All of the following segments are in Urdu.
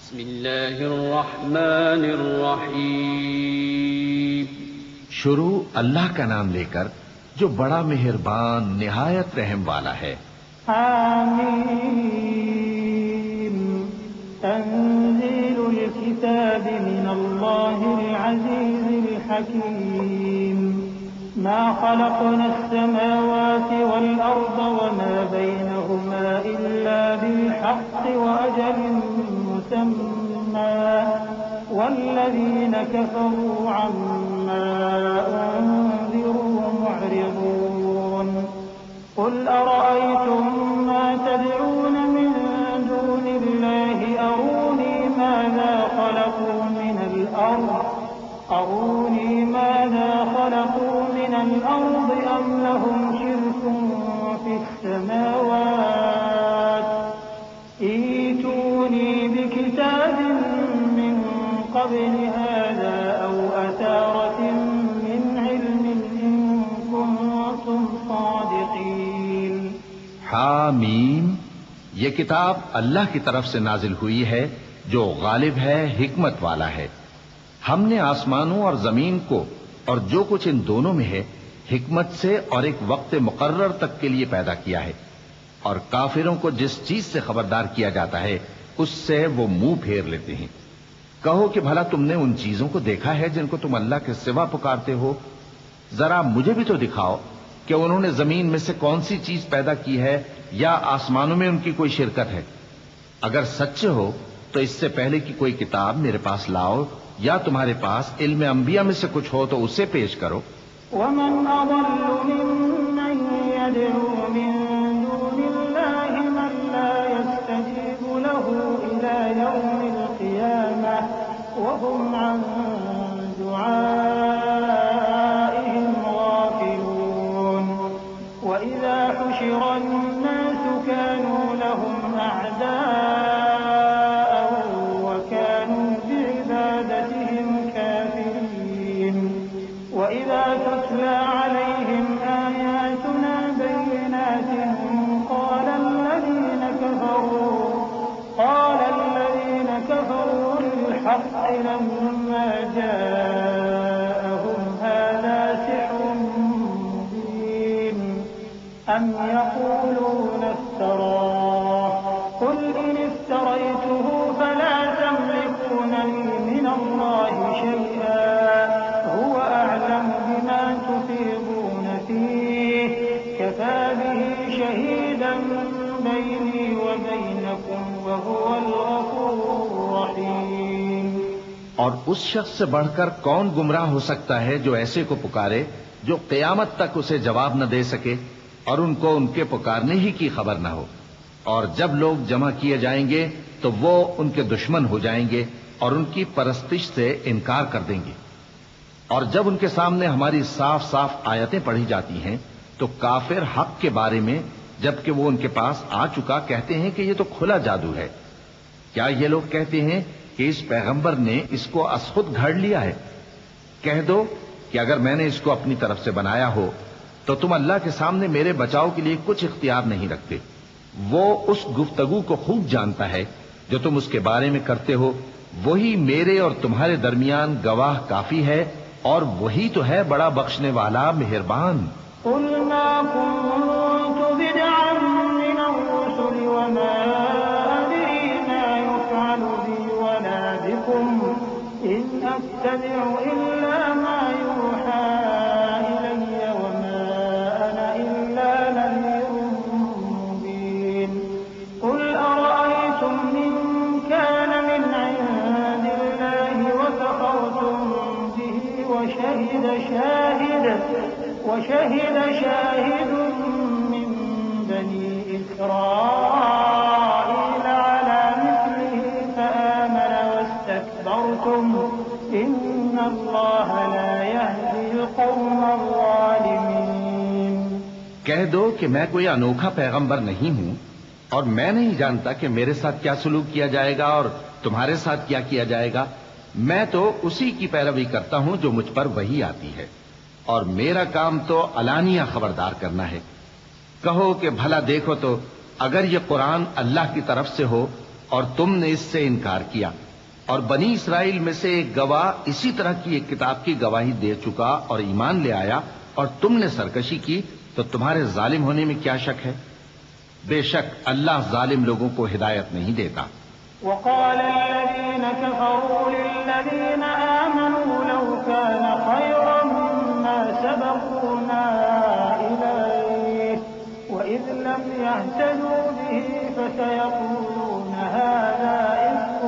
بسم اللہ الرحمن الرحیم. شروع اللہ کا نام لے کر جو بڑا مہربان نہایت رحم والا ہے. حامیم تنزیل الكتاب من اللہ العزیز الحکیم. ما خلقنا السماوات والأرض وما بينهما إلا بالحق وأجل مسمى والذين كفروا عما أنذروا معرضون. قل أرأيتم ما تدعون من دون الله أروني ماذا خلقوا من الأرض أم لهم شرك في السماوات ائتوني بكتاب من قبل هذا أو أثارة من علم إن كنتم صادقين. حامیم یہ کتاب اللہ کی طرف سے نازل ہوئی ہے جو غالب ہے، حکمت والا ہے. ہم نے آسمانوں اور زمین کو اور جو کچھ ان دونوں میں ہے حکمت سے اور ایک وقت مقرر تک کے لیے پیدا کیا ہے، اور کافروں کو جس چیز سے خبردار کیا جاتا ہے اس سے وہ منہ پھیر لیتے ہیں. کہو کہ بھلا تم نے ان چیزوں کو دیکھا ہے جن کو تم اللہ کے سوا پکارتے ہو؟ ذرا مجھے بھی تو دکھاؤ کہ انہوں نے زمین میں سے کون سی چیز پیدا کی ہے یا آسمانوں میں ان کی کوئی شرکت ہے. اگر سچے ہو تو اس سے پہلے کی کوئی کتاب میرے پاس لاؤ، یا تمہارے پاس علم انبیاء میں سے کچھ ہو تو اسے پیش کرو. ومن أضل ممن يدعو من دون الله من لا يستجيب له إلى يوم القيامة وهم عن دعائهم غافلون. وإذا حشر الناس كانوا لهم أعداء وكانوا بعبادتهم كافرين. وإذا تتلى عليهم آياتنا بينات قال الذين كفروا للحق لما جاءهم هذا سحر مبين أم يقولون افتراه قل إن افتريته فلا تملكون لي من الله شيئا هو أعلم بما تفيضون فيه كفى به شهيدا بيني وبينكم وهو الغفور الرحيم. اور اس شخص سے بڑھ کر کون گمراہ ہو سکتا ہے جو ایسے کو پکارے جو قیامت تک اسے جواب نہ دے سکے اور ان کو ان کے پکارنے ہی کی خبر نہ ہو. اور جب لوگ جمع کیے جائیں گے تو وہ ان کے دشمن ہو جائیں گے اور ان کی پرستش سے انکار کر دیں گے. اور جب ان کے سامنے ہماری صاف صاف آیتیں پڑھی جاتی ہیں تو کافر حق کے بارے میں جبکہ وہ ان کے پاس آ چکا کہتے ہیں کہ یہ تو کھلا جادو ہے. کیا یہ لوگ کہتے ہیں کہ اس پیغمبر نے اس کو از خود گھڑ لیا ہے؟ کہہ دو کہ اگر میں نے اس کو اپنی طرف سے بنایا ہو تو تم اللہ کے سامنے میرے بچاؤ کے لیے کچھ اختیار نہیں رکھتے. وہ اس گفتگو کو خوب جانتا ہے جو تم اس کے بارے میں کرتے ہو. وہی میرے اور تمہارے درمیان گواہ کافی ہے اور وہی تو ہے بڑا بخشنے والا مہربان. قل ما كنت بدعا من الرسل وما أدري ما يفعل بي ولا بكم إن أتبع إلا ما يوحى إلي وما أنا إلا نذير مبين. قل أرأيتم إن كان من عند الله وكفرتم به وشهد شاهد من بني إسرائيل على مثله فآمن واستكبرتم إن الله لا يهدي القوم الظالمين. کہہ دو کہ میں کوئی انوکھا پیغمبر نہیں ہوں اور میں نہیں جانتا کہ میرے ساتھ کیا سلوک کیا جائے گا اور تمہارے ساتھ کیا کیا جائے گا. میں تو اسی کی پیروی کرتا ہوں جو مجھ پر وحی آتی ہے اور میرا کام تو علانیہ خبردار کرنا ہے. کہو کہ بھلا دیکھو تو اگر یہ قرآن اللہ کی طرف سے ہو اور تم نے اس سے انکار کیا، اور بنی اسرائیل میں سے ایک گواہ اسی طرح کی ایک کتاب کی گواہی دے چکا اور ایمان لے آیا، اور تم نے سرکشی کی، تو تمہارے ظالم ہونے میں کیا شک ہے؟ بے شک اللہ ظالم لوگوں کو ہدایت نہیں دیتا۔ وقال الذين كفروا للذين آمنوا لو كان خيرا ما سبقونا إليه وإذ لم يهتدوا به فسيقولون هذا إفك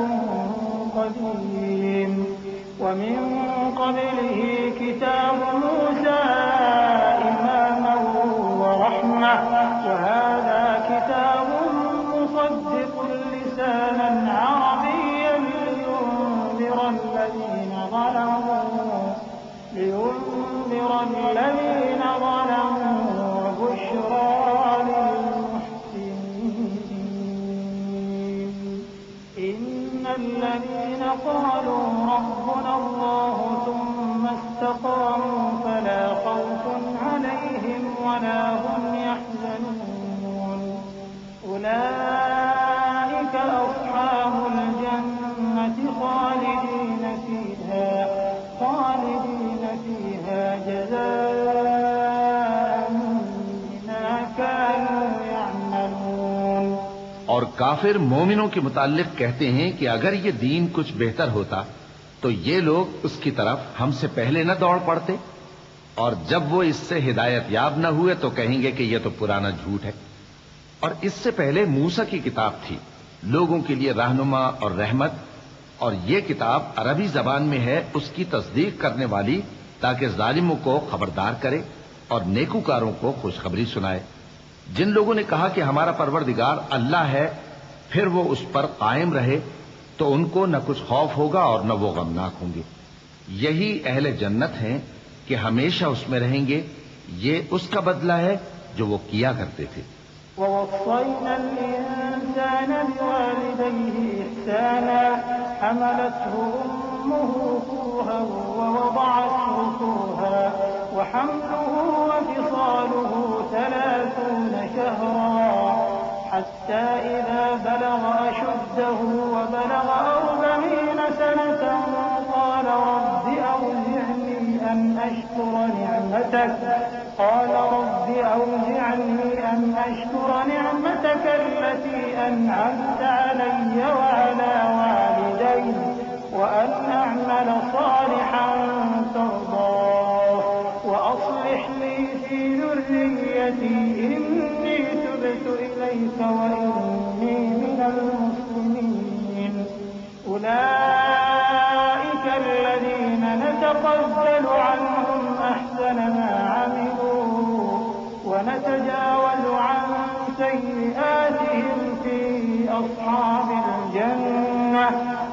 قديم ومن قبله كتاب موسى إماما ورحمة وهذا كتاب مصدق لسانا عربيا لينذر الذين ظلموا وبشرى للمحسنين إن الذين قالوا ربنا الله ثم استقاموا فلا خوف عليهم ولا هم يحزنون أولئك أصحاب الجنة خالدين فيها جزاء بما كانوا يعملون۔ اور کافر مومنوں کے متعلق کہتے ہیں کہ اگر یہ دین کچھ بہتر ہوتا تو یہ لوگ اس کی طرف ہم سے پہلے نہ دوڑ پڑتے، اور جب وہ اس سے ہدایت یاب نہ ہوئے تو کہیں گے کہ یہ تو پرانا جھوٹ ہے۔ اور اس سے پہلے موسیٰ کی کتاب تھی، لوگوں کے لیے رہنما اور رحمت، اور یہ کتاب عربی زبان میں ہے، اس کی تصدیق کرنے والی، تاکہ ظالموں کو خبردار کرے اور نیکوکاروں کو خوشخبری سنائے۔ جن لوگوں نے کہا کہ ہمارا پروردگار اللہ ہے، پھر وہ اس پر قائم رہے تو ان کو نہ کچھ خوف ہوگا اور نہ وہ غمناک ہوں گے۔ یہی اہل جنت ہیں کہ ہمیشہ اس میں رہیں گے، یہ اس کا بدلہ ہے جو وہ کیا کرتے تھے۔ ووصينا الإنسان بوالديه إحسانا حملته أمه كرها ووضعته كرها وحمله وفصاله 30 شهرا حتى إذا بلغ أشده وبلغ 40 سنة قال رب أوزعني أن أشكر نعمتك التي أنعمت علي وعلى والدي وأن أعمل صالحا ترضاه وأصلح لي في ذريتي إني تبت إليك وإني من المسلمين أولئك الذين نتقبل عنهم أحسن ما عملوا ونتجاوز عن سيئاتهم في أصحاب الجنة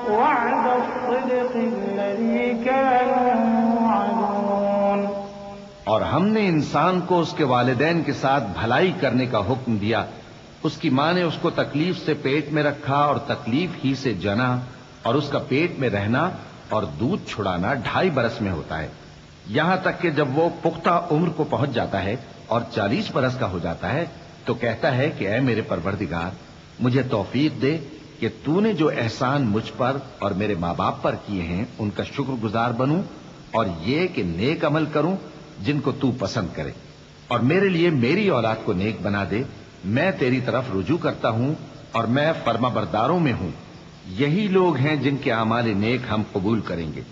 وعد الصدق الذي كانوا يوعدون۔ اور ہم نے انسان کو اس کے والدین کے ساتھ بھلائی کرنے کا حکم دیا۔ اس کی ماں نے اس کو تکلیف سے پیٹ میں رکھا اور تکلیف ہی سے جنا، اور اس کا پیٹ میں رہنا اور دودھ چھڑانا 2.5 برس میں ہوتا ہے، یہاں تک کہ جب وہ پختہ عمر کو پہنچ جاتا ہے اور 40 برس کا ہو جاتا ہے تو کہتا ہے کہ اے میرے پروردگار، مجھے توفیق دے کہ تو نے جو احسان مجھ پر اور میرے ماں باپ پر کیے ہیں ان کا شکر گزار بنوں، اور یہ کہ نیک عمل کروں جن کو تو پسند کرے، اور میرے لیے میری اولاد کو نیک بنا دے۔ میں تیری طرف رجوع کرتا ہوں اور میں فرما برداروں میں ہوں۔ یہی لوگ ہیں جن کے اعمال نیک ہم قبول کریں گے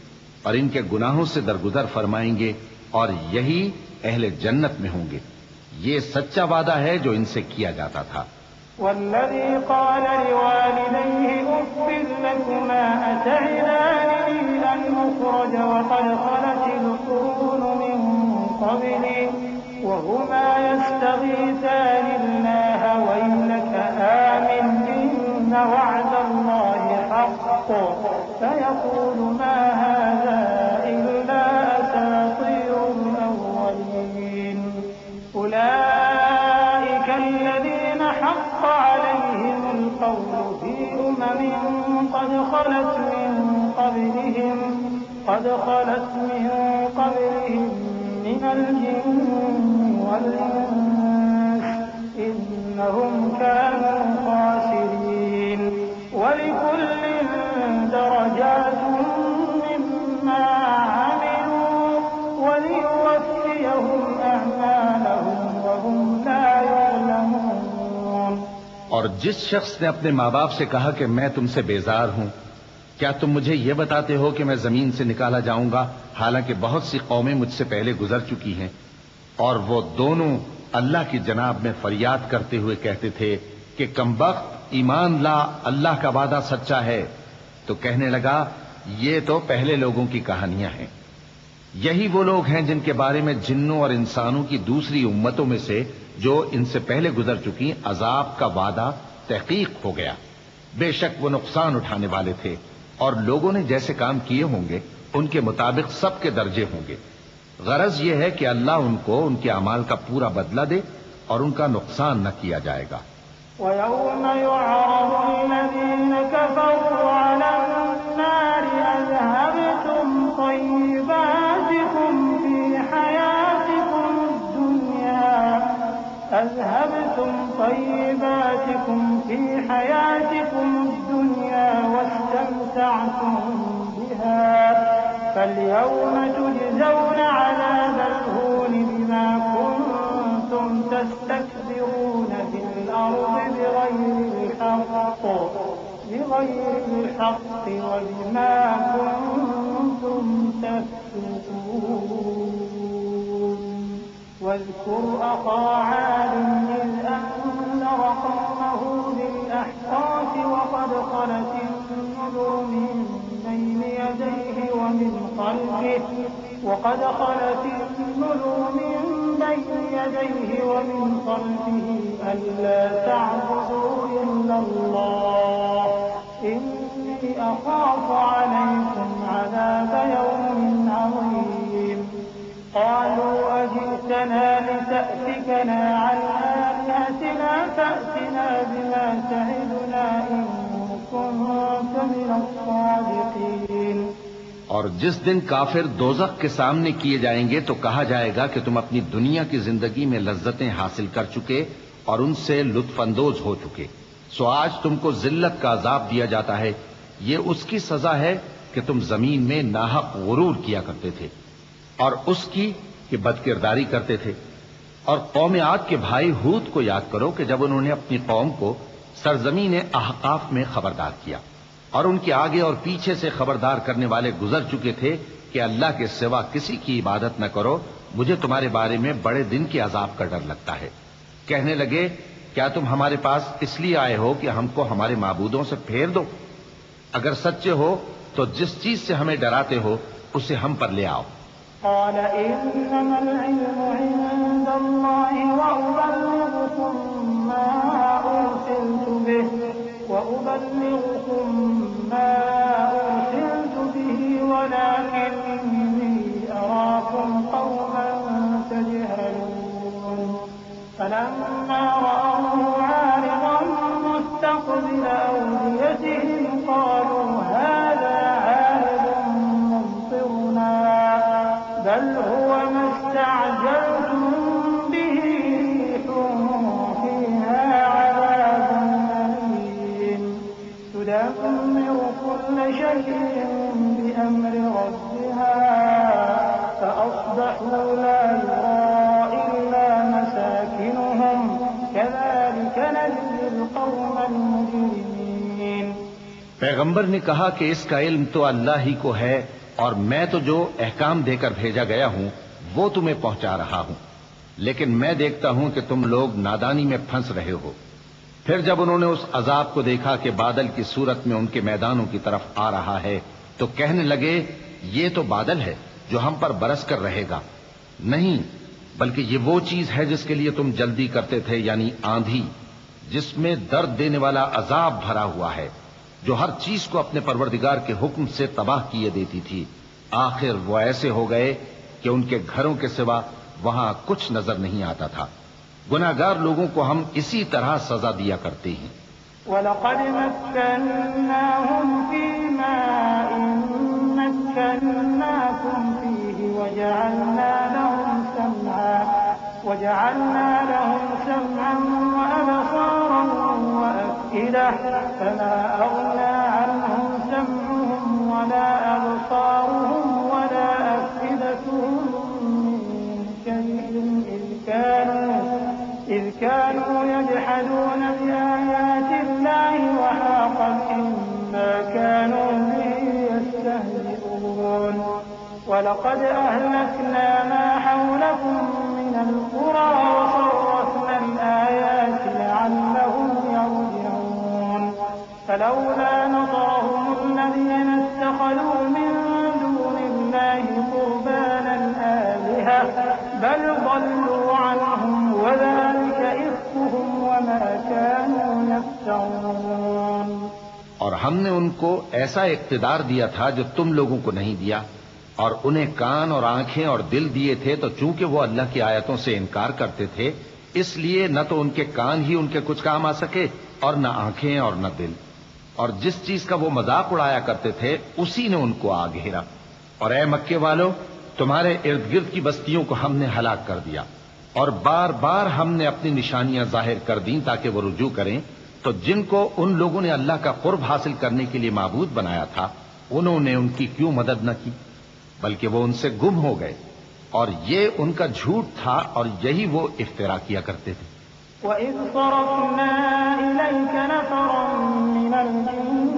اور ان کے گناہوں سے درگزر فرمائیں گے، اور یہی اہل جنت میں ہوں گے۔ یہ سچا وعدہ ہے جو ان سے کیا جاتا تھا۔ والذي قال لوالديه أف لكما أتعدانني أن أخرج وقد خلت القرون من قبلي وهما يستغيثان الله ويلك آمن إن وعد الله حق فيقول ما هذا إلا أساطير الأولين أولئك الذين حق عليهم القول في قد خلت من قبلهم من الجن والإنس إنهم كانوا خاسرين جس شخص نے اپنے ماں باپ سے کہا کہ میں تم سے بیزار ہوں، کیا تم مجھے یہ بتاتے ہو کہ میں زمین سے نکالا جاؤں گا، حالانکہ بہت سی قومیں مجھ سے پہلے گزر چکی ہیں؟ اور وہ دونوں اللہ کی جناب میں فریاد کرتے ہوئے کہتے تھے کہ کمبخت، ایمان لا، اللہ کا وعدہ سچا ہے۔ تو کہنے لگا یہ تو پہلے لوگوں کی کہانیاں ہیں، یہی وہ لوگ ہیں جن کے بارے میں جنوں اور انسانوں کی دوسری امتوں میں سے جو ان سے پہلے گزر چکی عذاب کا وعدہ تحقیق ہو گیا۔ بے شک وہ نقصان اٹھانے والے تھے، اور لوگوں نے جیسے کام کیے ہوں گے ان کے مطابق سب کے درجے ہوں گے۔ غرض یہ ہے کہ اللہ ان کو ان کے اعمال کا پورا بدلہ دے اور ان کا نقصان نہ کیا جائے گا۔ وَيَوْمَ يُعْرَضُ الَّذِينَ كَفَرُوا عَلَى النَّارِ أَذْهَبْتُمْ طَيِّبَاتِكُمْ فِي حَيَاتِكُمُ الدُّنْيَا وَاسْتَمْتَعْتُمْ بِهَا فَالْيَوْمَ تُجْزَوْنَ عَذَابَ الْهُونِ بِمَا كُنتُمْ تَسْتَكْبِرُونَ فِي الْأَرْضِ بِغَيْرِ الْحَقِّ وَبِمَا كُنتُمْ تَفْسُقُونَ واذكر أخا عاد إذ أنذر قومه بالأحقاف وقد خلت النذر من بين يديه ومن خلفه ألا تعبدوا إلا الله إني أخاف عليكم عذاب يوم عظيم قالوا أجئتنا لتأفكنا عن آلهتنا فأتنا بما تعدنا إن كنت من الصادقين۔ اور جس دن کافر دوزخ کے سامنے کیے جائیں گے تو کہا جائے گا کہ تم اپنی دنیا کی زندگی میں لذتیں حاصل کر چکے اور ان سے لطف اندوز ہو چکے، سو آج تم کو ذلت کا عذاب دیا جاتا ہے، یہ اس کی سزا ہے کہ تم زمین میں ناحق غرور کیا کرتے تھے، اور اس کی کہ بدکرداری کرتے تھے۔ اور قوم عاد کے بھائی ہود کو یاد کرو کہ جب انہوں نے اپنی قوم کو سرزمین احقاف میں خبردار کیا اور ان کے آگے اور پیچھے سے خبردار کرنے والے گزر چکے تھے کہ اللہ کے سوا کسی کی عبادت نہ کرو، مجھے تمہارے بارے میں بڑے دن کے عذاب کا ڈر لگتا ہے۔ کہنے لگے کیا تم ہمارے پاس اس لیے آئے ہو کہ ہم کو ہمارے معبودوں سے پھیر دو؟ اگر سچے ہو تو جس چیز سے ہمیں ڈراتے ہو اسے ہم پر لے آؤ۔ قال إنما العلم عند الله وأبلغكم ما أرسلت به ولكني أراكم قوما تجهلون فلما رأوه عارضا مستقبل أوديتهم قالوا هذا عارض ممطرنا بل هو ما استعجلتم به ريح فيها عذاب أليم تدمر كل شيء بأمر ربها فأصبحوا لا يرى إلا مساكنهم كذلك نجزي القوم المجرمين۔ پیغمبر نے کہا کہ اس کا علم تو اللہ ہی کو ہے اور میں تو جو احکام دے کر بھیجا گیا ہوں وہ تمہیں پہنچا رہا ہوں، لیکن میں دیکھتا ہوں کہ تم لوگ نادانی میں پھنس رہے ہو۔ پھر جب انہوں نے اس عذاب کو دیکھا کہ بادل کی صورت میں ان کے میدانوں کی طرف آ رہا ہے تو کہنے لگے یہ تو بادل ہے جو ہم پر برس کر رہے گا، نہیں بلکہ یہ وہ چیز ہے جس کے لیے تم جلدی کرتے تھے، یعنی آندھی جس میں درد دینے والا عذاب بھرا ہوا ہے، جو ہر چیز کو اپنے پروردگار کے حکم سے تباہ کیے دیتی تھی۔ آخر وہ ایسے ہو گئے کہ ان کے گھروں کے سوا وہاں کچھ نظر نہیں آتا تھا۔ گناہگار لوگوں کو ہم اسی طرح سزا دیا کرتے ہیں۔ وَلَقَدْ مَكَّنَّاهُمْ فِي مَاءٍ مَكَّنَّاكُمْ فِيهِ وَجَعَلْنَا لَهُمْ سَمْعًا وَأَبْصَارًا وَأَفْئِدَةً فَمَا أَغْنَى عَنْهُمْ سَمْعُهُمْ وَلَا أَبْصَارُهُمْ وَلَا أَفْئِدَتُهُم مِّن شَيْءٍ إِذْ كَانُوا يَجْحَدُونَ بِآيَاتِ كانوا به يستهزئون ولقد أهلكنا ما حولكم من القرى وصرفنا الآيات لعلهم يرجعون فلولا نصرهم الذين اتخذوا من دون الله قربانا آلهة بل ضلوا عنهم وذلك إفكهم وما كانوا يفترون. اور ہم نے ان کو ایسا اقتدار دیا تھا جو تم لوگوں کو نہیں دیا، اور انہیں کان اور آنکھیں اور دل دیے تھے، تو چونکہ وہ اللہ کی آیتوں سے انکار کرتے تھے اس لیے نہ تو ان کے کان ہی ان کے کچھ کام آ سکے اور نہ آنکھیں اور نہ دل، اور جس چیز کا وہ مذاق اڑایا کرتے تھے اسی نے ان کو آ گھیرا. اور اے مکے والو، تمہارے ارد گرد کی بستیوں کو ہم نے ہلاک کر دیا، اور بار بار ہم نے اپنی نشانیاں ظاہر کر دیں تاکہ وہ رجوع کریں. تو جن کو ان لوگوں نے اللہ کا قرب حاصل کرنے کے لیے معبود بنایا تھا انہوں نے ان کی کیوں مدد نہ کی، بلکہ وہ ان سے گم ہو گئے، اور یہ ان کا جھوٹ تھا اور یہی وہ افترا کیا کرتے تھے. وَإِذْ صَرَفْنَا إِلَيْكَ نَفَرًا مِنَ الْجِنِّ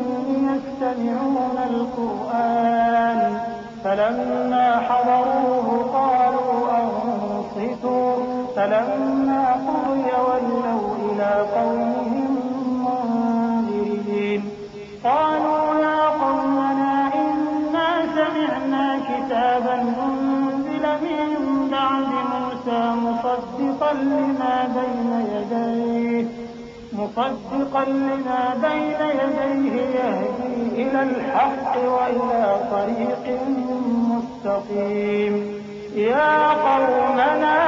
يَسْتَمِعُونَ الْقُرْآنَ فَلَمَّا حَضَرُوهُ قَالُوا أَنصِتُوا فَلَمَّا قُضِيَ وَلَّوْا إِلَى قَوْمِهِم مُّنذِرِينَ قَالُوا يَا قَوْمَنَا إِنَّا سَمِعْنَا كِتَابًا أُنزِلَ مِن بَعْدِ مُوسَىٰ مُصَدِّقًا لِّمَا بَيْنَ يَدَيْهِ يَهْدِي إِلَى الْحَقِّ وَإِلَى طَرِيقٍ مُّسْتَقِيمٍ يَا قَوْمَنَا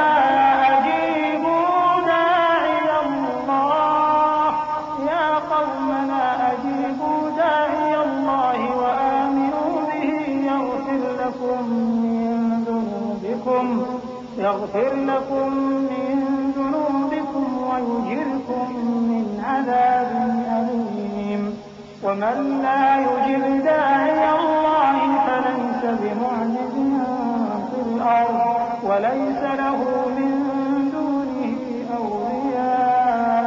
أَجِيبُوا دَاعِيَ اللَّهِ وَآمِنُوا بِهِ يَغْفِرْ لَكُم مِّن ذُنُوبِكُمْ وَيُجِرْكُم مِّنْ عَذَابٍ أَلِيمٍ. وَمَن لَّا يُجِبْ دَاعِيَ اللَّهِ فَلَيْسَ بِمُعْجِزٍ فِي الْأَرْضِ وَلَيْسَ لَهُ مِن دُونِهِ أَوْلِيَاءُ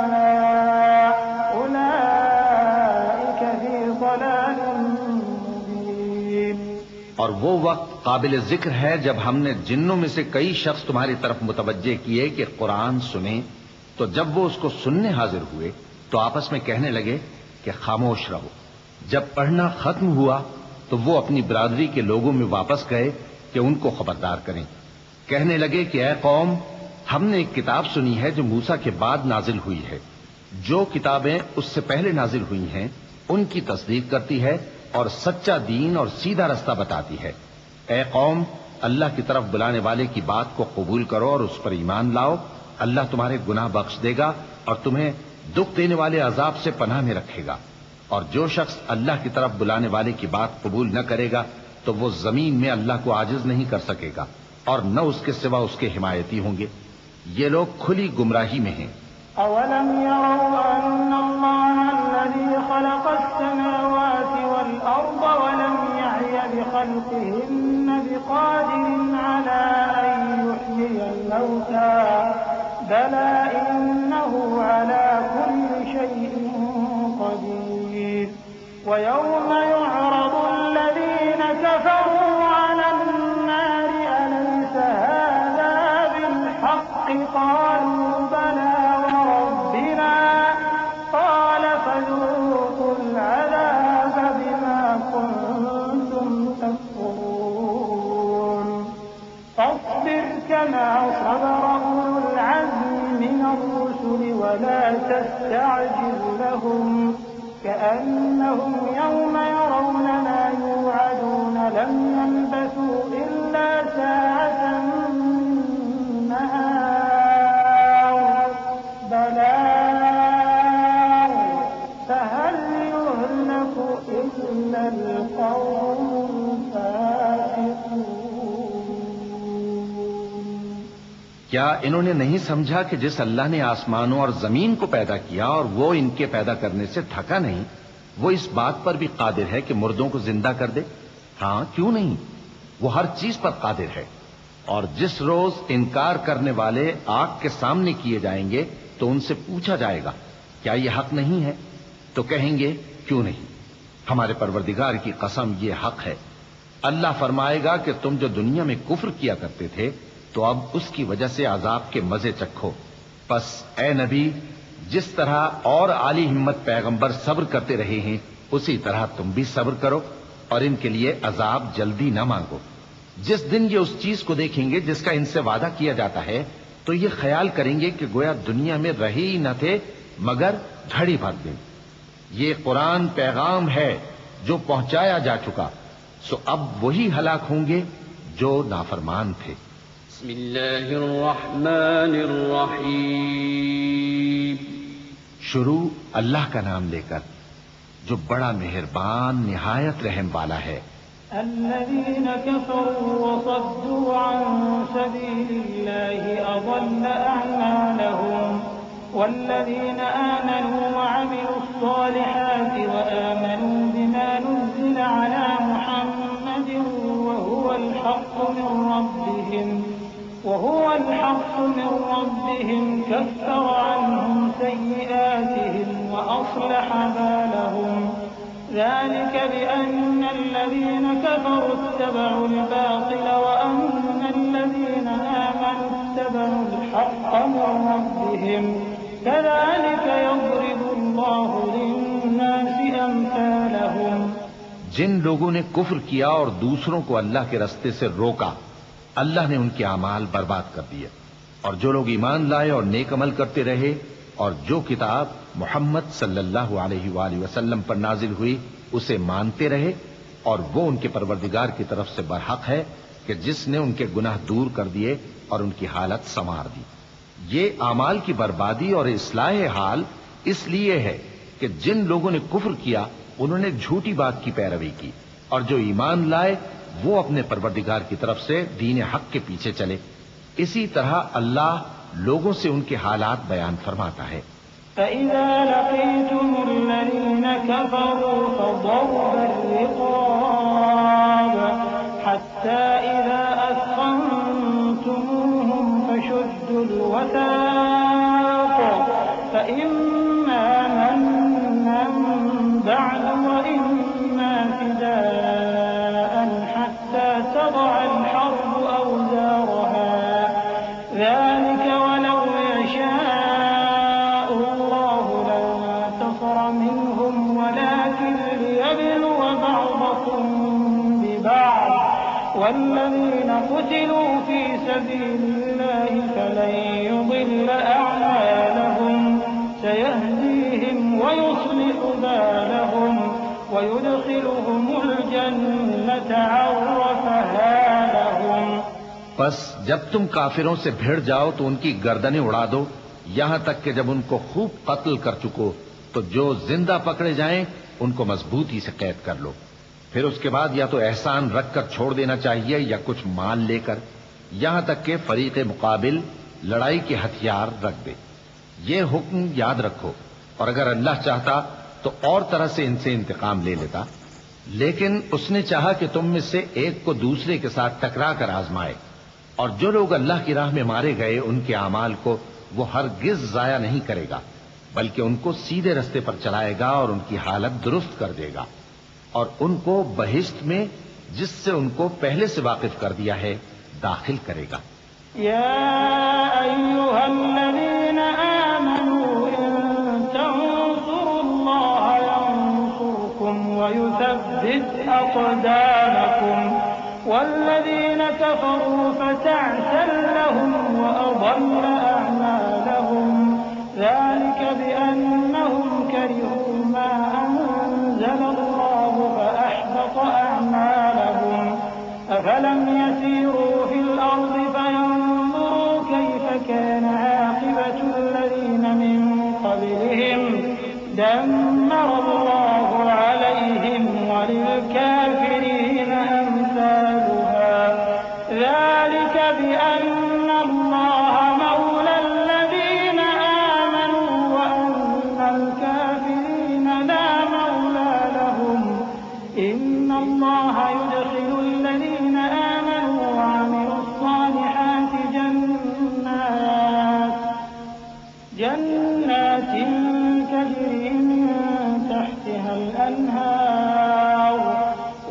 أُولَٰئِكَ فِي ضَلَالٍ مُّبِينٍ. اور وہ وقت قابل ذکر ہے جب ہم نے جنوں میں سے کئی شخص تمہاری طرف متوجہ کیے کہ قرآن سنیں، تو جب وہ اس کو سننے حاضر ہوئے تو آپس میں کہنے لگے کہ خاموش رہو. جب پڑھنا ختم ہوا تو وہ اپنی برادری کے لوگوں میں واپس گئے کہ ان کو خبردار کریں. کہنے لگے کہ اے قوم، ہم نے ایک کتاب سنی ہے جو موسیٰ کے بعد نازل ہوئی ہے. جو کتابیں اس سے پہلے نازل ہوئی ہیں ان کی تصدیق کرتی ہے اور سچا دین اور سیدھا رستہ بتاتی ہے. اے قوم، اللہ کی طرف بلانے والے کی بات کو قبول کرو اور اس پر ایمان لاؤ. اللہ تمہارے گناہ بخش دے گا اور تمہیں دکھ دینے والے عذاب سے پناہ میں رکھے گا. اور جو شخص اللہ کی طرف بلانے والے کی بات قبول نہ کرے گا تو وہ زمین میں اللہ کو عاجز نہیں کر سکے گا اور نہ اس کے سوا اس کے حمایتی ہوں گے. یہ لوگ کھلی گمراہی میں ہیں. أَوَلَمْ يَرَوْا أَنَّ اللَّهَ الَّذِي خَلَقَ السَّمَاوَاتِ وَالْأَرْضَ وَلَمْ يَعْيَ بِخَلْقِهِنَّ بِقَادِرٍ عَلَىٰ أَن يُحْيِيَ الْمَوْتَىٰ بَلَىٰ إِنَّهُ عَلَىٰ كُلِّ شَيْءٍ قَدِيرٌ. وَيَوْمَ يُعْرَضُ الَّذِينَ كَفَرُوا عَلَى النَّارِ أَلَيْسَ هَٰذَا بِالْحَقِّ قَالُوا بَلَىٰ وَرَبِّنَا قَالَ فَذُوقُوا الْعَذَابَ بِمَا كُنتُمْ تَكْفُرُونَ. فاصبر كما صبر أولو العزم من الرسل ولا تستعجل لهم كأنهم يوم يرون ما يوعدون لم يلبثوا إلا ساعة من نهار بلاغ فهل يهلك إلا القوم الفاسقون. کیا انہوں نے نہیں سمجھا کہ جس اللہ نے آسمانوں اور زمین کو پیدا کیا اور وہ ان کے پیدا کرنے سے تھکا نہیں، وہ اس بات پر بھی قادر ہے کہ مردوں کو زندہ کر دے؟ ہاں، کیوں نہیں، وہ ہر چیز پر قادر ہے. اور جس روز انکار کرنے والے آگ کے سامنے کیے جائیں گے تو ان سے پوچھا جائے گا کیا یہ حق نہیں ہے؟ تو کہیں گے کیوں نہیں. ہمارے پروردگار کی قسم یہ حق ہے، اللہ فرمائے گا کہ تم جو دنیا میں کفر کیا کرتے تھے تو اب اس کی وجہ سے عذاب کے مزے چکھو۔ پس اے نبی، جس طرح اور عالی ہمت پیغمبر صبر کرتے رہے ہیں اسی طرح تم بھی صبر کرو، اور ان کے لیے عذاب جلدی نہ مانگو۔ جس دن یہ اس چیز کو دیکھیں گے جس کا ان سے وعدہ کیا جاتا ہے تو یہ خیال کریں گے کہ گویا دنیا میں رہے ہی نہ تھے مگر گھڑی بھر دن۔ یہ قرآن پیغام ہے جو پہنچایا جا چکا، سو اب وہی ہلاک ہوں گے جو نافرمان تھے۔ بسم اللہ الرحمن الرحیم۔ شروع اللہ کا نام لے کر جو بڑا مہربان نہایت رحم والا ہے۔ الذين كفروا وصدوا عن سبيل الله أضل أعمالهم والذين آمنوا وعملوا الصالحات وآمنوا بما نزل على محمد وهو الحق من ربهم كفر عنهم سيئاتهم وأصلح بالهم ذلك بأن الذين كفروا اتبعوا الباطل وأن الذين آمنوا اتبعوا الحق من ربهم كذلك يضرب الله للناس أمثالهم۔ جن لوگوں نے کفر کیا اور دوسروں کو اللہ کے رستے سے روکا، اللہ نے ان کے اعمال برباد کر دیے، اور جو لوگ ایمان لائے اور نیک عمل کرتے رہے اور جو کتاب محمد صلی اللہ علیہ وآلہ وسلم پر نازل ہوئی اسے مانتے رہے، اور وہ ان کے پروردگار کی طرف سے برحق ہے کہ جس نے ان کے گناہ دور کر دیے اور ان کی حالت سنوار دی۔ یہ اعمال کی بربادی اور اصلاح حال اس لیے ہے کہ جن لوگوں نے کفر کیا انہوں نے جھوٹی بات کی پیروی کی، اور جو ایمان لائے وہ اپنے پروردگار کی طرف سے دین حق کے پیچھے چلے۔ اسی طرح اللہ لوگوں سے ان کے حالات بیان فرماتا ہے۔ فإذا لقيتم الذين كفروا فضرب الرقاب حتى إذا أثخنتموهم فشدوا الوثاق فإما منا بعد وإما فداء حتى تضع الحرب أوزارها ذلك ولو يشاء الله لانتصر منهم ولكن ليبلو بعضكم ببعض والذين قتلوا في سبيل الله فلن يضل أعمالهم سيهديهم ويصلح بالهم ويدخلهم الجنة عرفها لهم۔ پس جب تم کافروں سے بھیڑ جاؤ تو ان کی گردنیں اڑا دو یہاں تک کہ جب ان کو خوب قتل کر چکو تو جو زندہ پکڑے جائیں ان کو مضبوطی سے قید کر لو، پھر اس کے بعد یا تو احسان رکھ کر چھوڑ دینا چاہیے یا کچھ مال لے کر، یہاں تک کہ فریق مقابل لڑائی کے ہتھیار رکھ دے۔ یہ حکم یاد رکھو، اور اگر اللہ چاہتا تو اور طرح سے ان سے انتقام لے لیتا، لیکن اس نے چاہا کہ تم میں سے ایک کو دوسرے کے ساتھ ٹکرا کر آزمائے، اور جو لوگ اللہ کی راہ میں مارے گئے ان کے اعمال کو وہ ہرگز ضائع نہیں کرے گا، بلکہ ان کو سیدھے رستے پر چلائے گا اور ان کی حالت درست کر دے گا، اور ان کو بہشت میں جس سے ان کو پہلے سے واقف کر دیا ہے داخل کرے گا۔ يا أيها الذين آمنوا إن تنصروا الله ينصركم ويثبت أقدامكم والذين كفروا فتعسا لهم وأضل أعمالهم ذلك بأنهم كرهوا ما أنزل الله فأحبط أعمالهم أفلم يسيروا في الأرض فينظروا كيف كان عاقبة الذين من قبلهم دمر الله عليهم وللكافرين أمثالها ذلك بأن الله مولى الذين آمنوا وأن الكافرين لا مولى لهم إن الله يدخل الذين آمنوا وعملوا الصالحات جنات تجري من تحتها الأنهار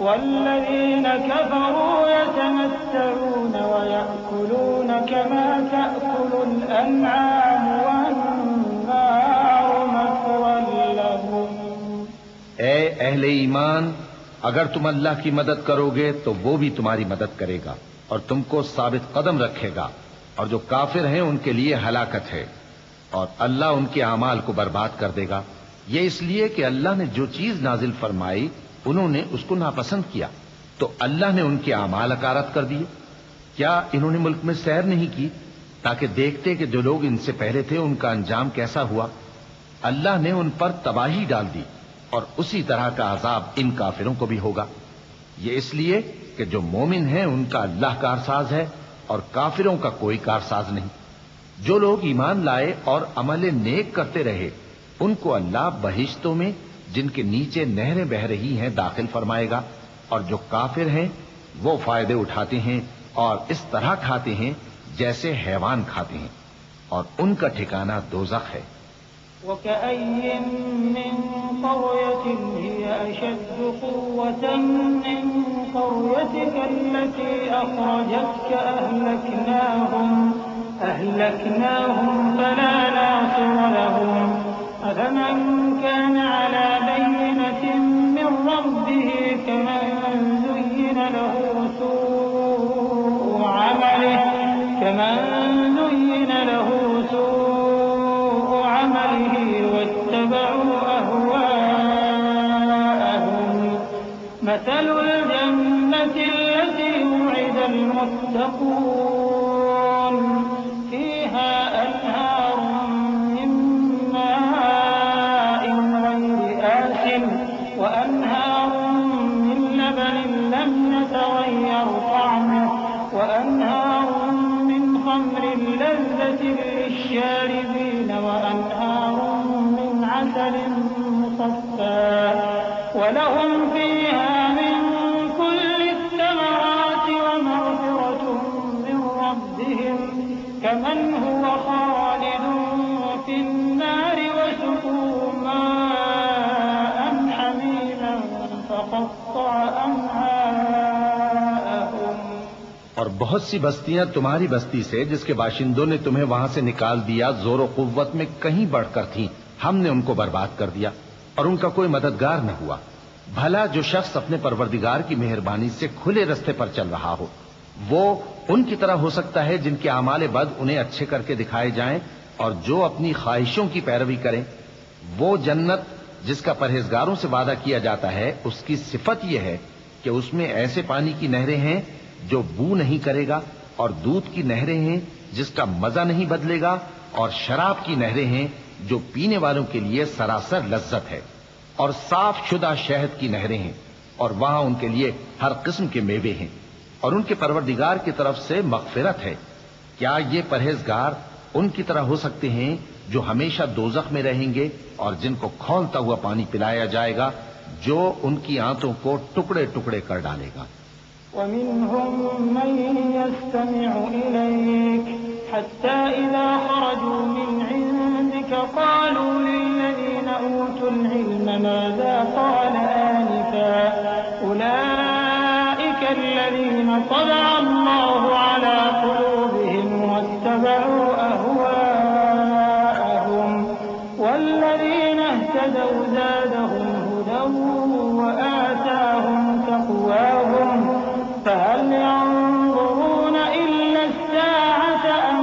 والذين كفروا يتمتعون ويأكلون كما تأكل الأنعام والنار مثوى لهم. اے اہل ایمان، اگر تم اللہ کی مدد کرو گے تو وہ بھی تمہاری مدد کرے گا اور تم کو ثابت قدم رکھے گا، اور جو کافر ہیں ان کے لیے ہلاکت ہے، اور اللہ ان کے اعمال کو برباد کر دے گا. یہ اس لیے کہ اللہ نے جو چیز نازل فرمائی انہوں نے اس کو ناپسند کیا، تو اللہ نے ان کے اعمال اکارت کر دیے. کیا انہوں نے ملک میں سیر نہیں کی تاکہ دیکھتے کہ جو لوگ ان سے پہلے تھے ان کا انجام کیسا ہوا؟ اللہ نے ان پر تباہی ڈال دی، اور اسی طرح کا عذاب ان کافروں کو بھی ہوگا. یہ اس لیے کہ جو مومن ہیں ان کا اللہ کارساز ہے اور کافروں کا کوئی کارساز نہیں. جو لوگ ایمان لائے اور عمل نیک کرتے رہے ان کو اللہ بہشتوں میں جن کے نیچے نہریں بہ رہی ہیں داخل فرمائے گا، اور جو کافر ہیں وہ فائدے اٹھاتے ہیں اور اس طرح کھاتے ہیں جیسے حیوان کھاتے ہیں، اور ان کا ٹھکانہ دوزخ ہے. وكأي من قرية هي أشد قوة من قريتك التي أخرجتك أهلكناهم فلا ناصر لهم. أفمن كان على بينة من ربه كمن زين له سوء عمله واتبعوا أهواءهم. مثل الجنة التي وعد المتقون فيها أنهار من ماء غير آسن وأنهار من لبن لم يتغير طعمه وأنهار من خمر لذة للشاربين وأنهار من عسل مصفى ولهم فيها من كل الثمرات ومغفرة من ربهم كمن هو خالد في النار وسقوا ماء حميما فقطع أمعاءهم. اور بہت سی بستیاں تمہاری بستی سے جس کے باشندوں نے تمہیں وہاں سے نکال دیا زور و قوت میں کہیں بڑھ کر تھیں، ہم نے ان کو برباد کر دیا اور ان کا کوئی مددگار نہ ہوا. بھلا جو شخص اپنے پروردگار کی مہربانی سے کھلے رستے پر چل رہا ہو وہ ان کی طرح ہو سکتا ہے جن کے اعمال بد انہیں اچھے کر کے دکھائے جائیں اور جو اپنی خواہشوں کی پیروی کریں. وہ جنت جس کا پرہیزگاروں سے وعدہ کیا جاتا ہے اس کی صفت یہ ہے کہ اس میں ایسے پانی کی نہریں ہیں جو بو نہیں کرے گا، اور دودھ کی نہریں ہیں جس کا مزہ نہیں بدلے گا، اور شراب کی نہریں ہیں جو پینے والوں کے لیے سراسر لذت ہے، اور صاف شدہ شہد کی نہریں ہیں، اور وہاں ان کے لیے ہر قسم کے میوے ہیں، اور ان کے پروردگار کی طرف سے مغفرت ہے. کیا یہ پرہیزگار ان کی طرح ہو سکتے ہیں جو ہمیشہ دوزخ میں رہیں گے اور جن کو کھولتا ہوا پانی پلایا جائے گا جو ان کی آنتوں کو ٹکڑے ٹکڑے کر ڈالے گا. ومنهم من يستمع إليك حتى إذا خرجوا من عندك قالوا للذين أوتوا العلم ماذا قال آنفا أولئك الذين طبع الله على قلوبهم واتبعوا أهواءهم والذين اهتدوا زادهم هدى وآتاهم تقواهم فهل ينظرون إلا الساعة أن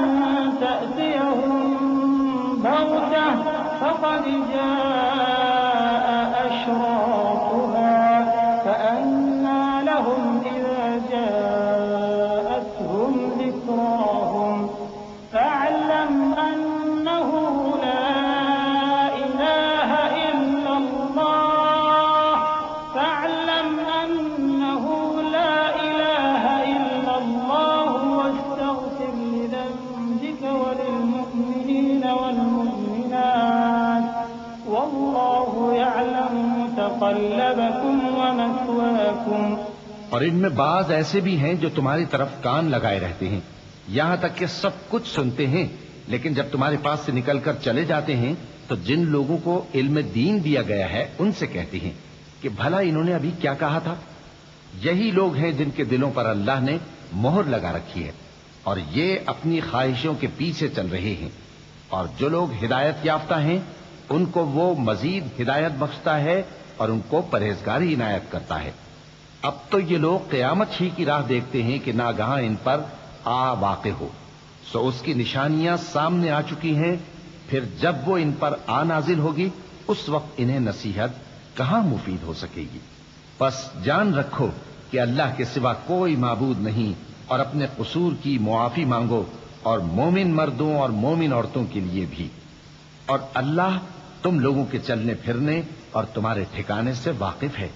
تأتيهم بغتة فقد جاء أشراطها فأنى لهم إذا جاءتهم ذكراهم فاعلم أنه لا إله إلا الله فاعلم أنه لا إله إلا الله واستغفر لذنبك وللمؤمنين والمؤمنات والله يعلم متقلبكم ومثواكم. اور ان میں بعض ایسے بھی ہیں جو تمہاری طرف کان لگائے رہتے ہیں یہاں تک کہ سب کچھ سنتے ہیں، لیکن جب تمہارے پاس سے نکل کر چلے جاتے ہیں تو جن لوگوں کو علم دین دیا گیا ہے ان سے کہتے ہیں کہ بھلا انہوں نے ابھی کیا کہا تھا. یہی لوگ ہیں جن کے دلوں پر اللہ نے مہر لگا رکھی ہے اور یہ اپنی خواہشوں کے پیچھے چل رہے ہیں، اور جو لوگ ہدایت یافتہ ہیں ان کو وہ مزید ہدایت بخشتا ہے اور ان کو پرہیزگاری عنایت کرتا ہے۔ اب تو یہ لوگ قیامت ہی کی راہ دیکھتے ہیں کہ ناگہاں ان پر آ واقع ہو، سو اس کی نشانیاں سامنے آ چکی ہیں، پھر جب وہ ان پر آ نازل ہوگی اس وقت انہیں نصیحت کہاں مفید ہو سکے گی۔ بس جان رکھو کہ اللہ کے سوا کوئی معبود نہیں، اور اپنے قصور کی معافی مانگو، اور مومن مردوں اور مومن عورتوں کے لیے بھی، اور اللہ تم لوگوں کے چلنے پھرنے اور تمہارے ٹھکانے سے واقف ہے۔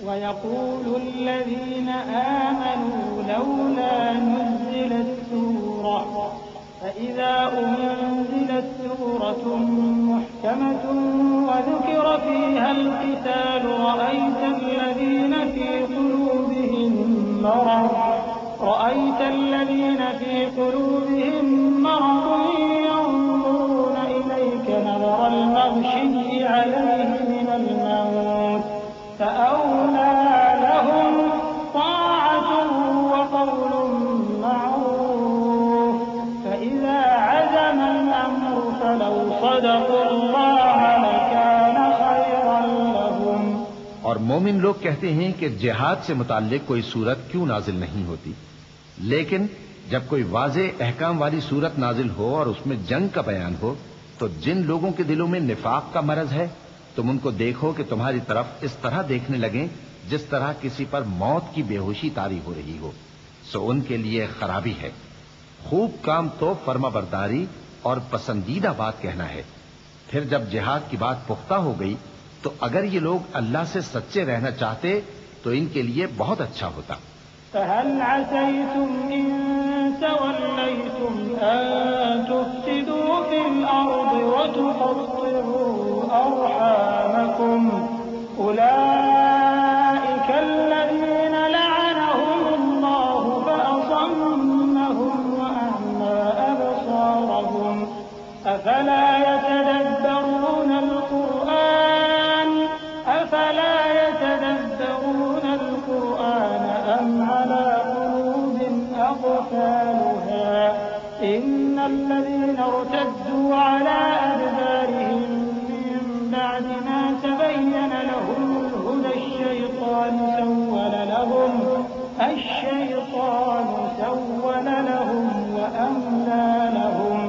ويقول الذين آمنوا لولا نزلت سورة فإذا أنزلت سورة محكمة وذكر فيها القتال رأيت الذين في قلوبهم مرض ينظرون إليك نظر المغشي عليه من الموت فأولى لهم طاعة وقول معروف فإذا عزم الأمر فلو صدقوا الله لكان خيرا لهم۔ اور مومن لوگ کہتے ہیں کہ جہاد سے متعلق کوئی صورت کیوں نازل نہیں ہوتی، لیکن جب کوئی واضح احکام والی صورت نازل ہو اور اس میں جنگ کا بیان ہو تو جن لوگوں کے دلوں میں نفاق کا مرض ہے تم ان کو دیکھو کہ تمہاری طرف اس طرح دیکھنے لگیں جس طرح کسی پر موت کی بے ہوشی طاری ہو رہی ہو، سو ان کے لیے خرابی ہے۔ خوب کام تو فرما برداری اور پسندیدہ بات کہنا ہے۔ پھر جب جہاد کی بات پختہ ہو گئی تو اگر یہ لوگ اللہ سے سچے رہنا چاہتے تو ان کے لیے بہت اچھا ہوتا۔ فهل عسيتم إن توليتم أن تفسدوا في الأرض وتقطعوا أرحامكم أولئك الذين لعنهم الله فأصمهم وأعمى أبصارهم أفلا يتدبرون القرآن أم على قلوب أقفالها إن الذين ارتدوا على أدبارهم من بعد ما تبين لهم الهدى الشيطان سول لهم وأملى لهم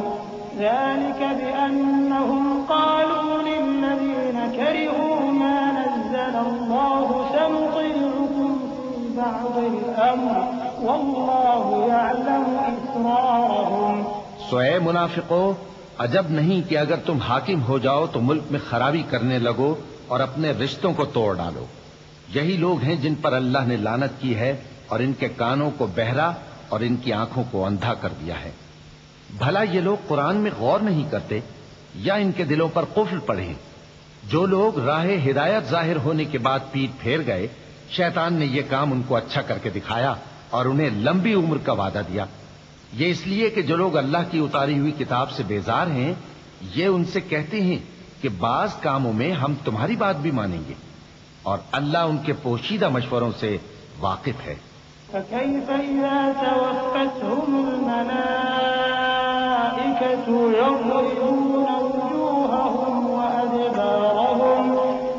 ذلك بأنهم قالوا للذين كرهوا ما نزل الله سنطيعكم في بعض الأمر والله يعلم إسرارهم۔ سو اے منافقو، عجب نہیں کہ اگر تم حاکم ہو جاؤ تو ملک میں خرابی کرنے لگو اور اپنے رشتوں کو توڑ ڈالو۔ یہی لوگ ہیں جن پر اللہ نے لعنت کی ہے اور ان کے کانوں کو بہرا اور ان کی آنکھوں کو اندھا کر دیا ہے۔ بھلا یہ لوگ قرآن میں غور نہیں کرتے یا ان کے دلوں پر قفل پڑے ہیں؟ جو لوگ راہ ہدایت ظاہر ہونے کے بعد پیٹ پھیر گئے، شیطان نے یہ کام ان کو اچھا کر کے دکھایا اور انہیں لمبی عمر کا وعدہ دیا۔ یہ اس لیے کہ جو لوگ اللہ کی اتاری ہوئی کتاب سے بیزار ہیں یہ ان سے کہتے ہیں کہ بعض کاموں میں ہم تمہاری بات بھی مانیں گے، اور اللہ ان کے پوشیدہ مشوروں سے واقف ہے۔ فكيف إذا توفتهم الملائكة يضربون وجوههم وأدبارهم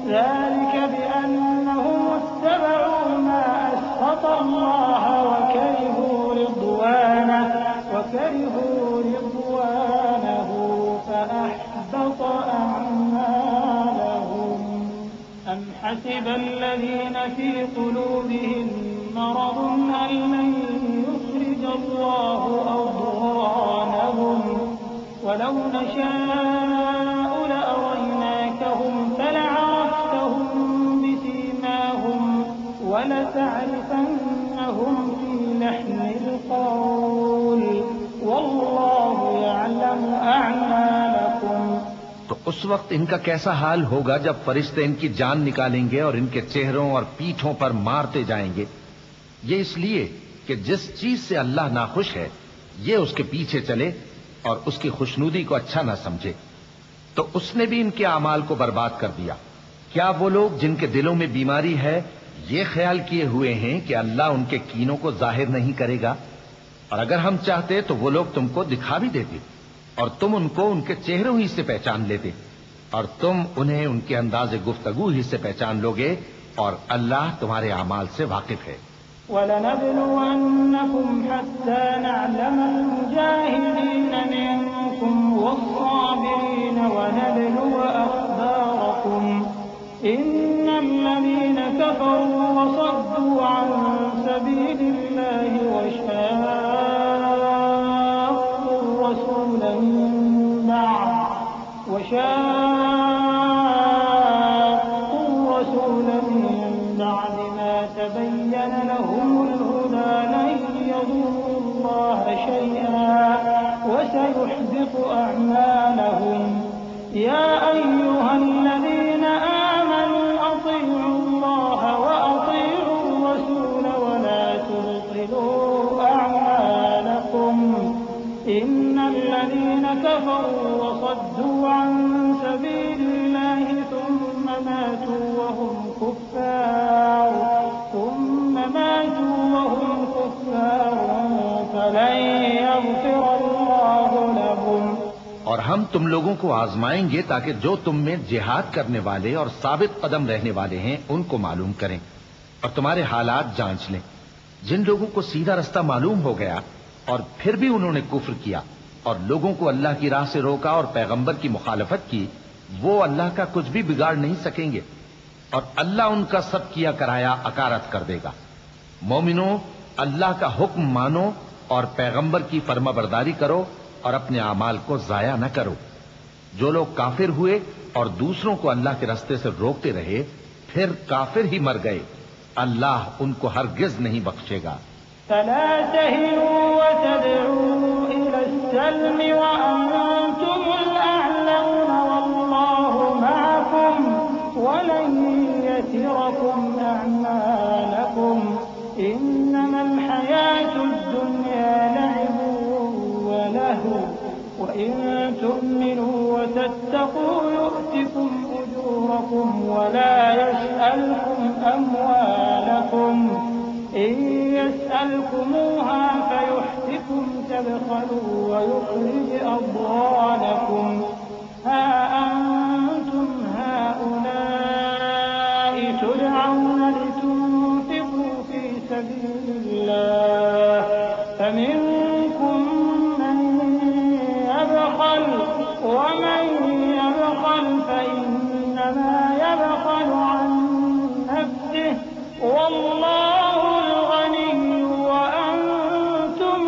ذلك بأنهم اتبعوا ما أسخط الله وكرهوا رضوانه فأحبط أعمالهم أم حسب الذين في قلوبهم مرض أن لن يخرج الله أضغانهم ولو نشاء لأريناكهم فلعرفتهم بسيماهم ولتعرفنهم في لحن القول والله يعلم أعمالكم۔ تو اس وقت ان کا کیسا حال ہوگا جب فرشتے ان کی جان نکالیں گے اور ان کے چہروں اور پیٹھوں پر مارتے جائیں گے۔ یہ اس لیے کہ جس چیز سے اللہ ناخوش ہے یہ اس کے پیچھے چلے اور اس کی خوشنودی کو اچھا نہ سمجھے، تو اس نے بھی ان کے اعمال کو برباد کر دیا۔ کیا وہ لوگ جن کے دلوں میں بیماری ہے یہ خیال کیے ہوئے ہیں کہ اللہ ان کے کینوں کو ظاہر نہیں کرے گا، اور اگر ہم چاہتے تو وہ لوگ تم کو دکھا بھی دیتے اور تم ان کو ان کے چہروں ہی سے پہچان لیتے، اور تم انہیں ان کے انداز گفتگو ہی سے پہچان لوگے، اور اللہ تمہارے اعمال سے واقف ہے۔ وَلَنَبْلُوَنَّكُمْ حَتَّى نَعْلَمَ الْمُجَاهِدِينَ مِنكُمْ وَالصَّابِرِينَ وَنَبْلُوَ أَخْبَارَكُمْ إِنَّ الَّذِينَ كَفَرُوا وَصَدُّوا عَن سَبِيلِ اللَّهِ وَشَاقُّوا الرَّسُولَ من بعد ما تبين لهم الهدى لن يضروا الله شيئا وسيحبط أعمالهم يا أيها الذين آمنوا أطيعوا الله وأطيعوا الرسول ولا تبطلوا أعمالكم إن الذين كفروا وصدوا عن سبيل الله ثم ماتوا وهم كفار فلن يغفر الله لهم۔ اور ہم تم لوگوں کو آزمائیں گے تاکہ جو تم میں جہاد کرنے والے اور ثابت قدم رہنے والے ہیں ان کو معلوم کریں اور تمہارے حالات جانچ لیں۔ جن لوگوں کو سیدھا رستہ معلوم ہو گیا اور پھر بھی انہوں نے کفر کیا اور لوگوں کو اللہ کی راہ سے روکا اور پیغمبر کی مخالفت کی، وہ اللہ کا کچھ بھی بگاڑ نہیں سکیں گے، اور اللہ ان کا سب کیا کرایا اکارت کر دے گا۔ مومنوں، اللہ کا حکم مانو اور پیغمبر کی فرما برداری کرو اور اپنے اعمال کو ضائع نہ کرو۔ جو لوگ کافر ہوئے اور دوسروں کو اللہ کے راستے سے روکتے رہے پھر کافر ہی مر گئے، اللہ ان کو ہرگز نہیں بخشے گا۔ فلا تهنوا وتدعوا إلى السلم وأنتم الأعلون والله معكم ولن يتركم أعمالكم إنما الحياة الدنيا لعب ولهو وإن تؤمنوا وتتقوا يؤتكم أجوركم ولا يسألكم أموالكم إن يسألكموها فيحفكم تبخلوا ويخرج أضغانكم ها أنتم هؤلاء تدعون لتنفقوا في سبيل الله فمنكم من يبخل ومن يبخل فإنما يبخل عن نفسه والله الغني وأنتم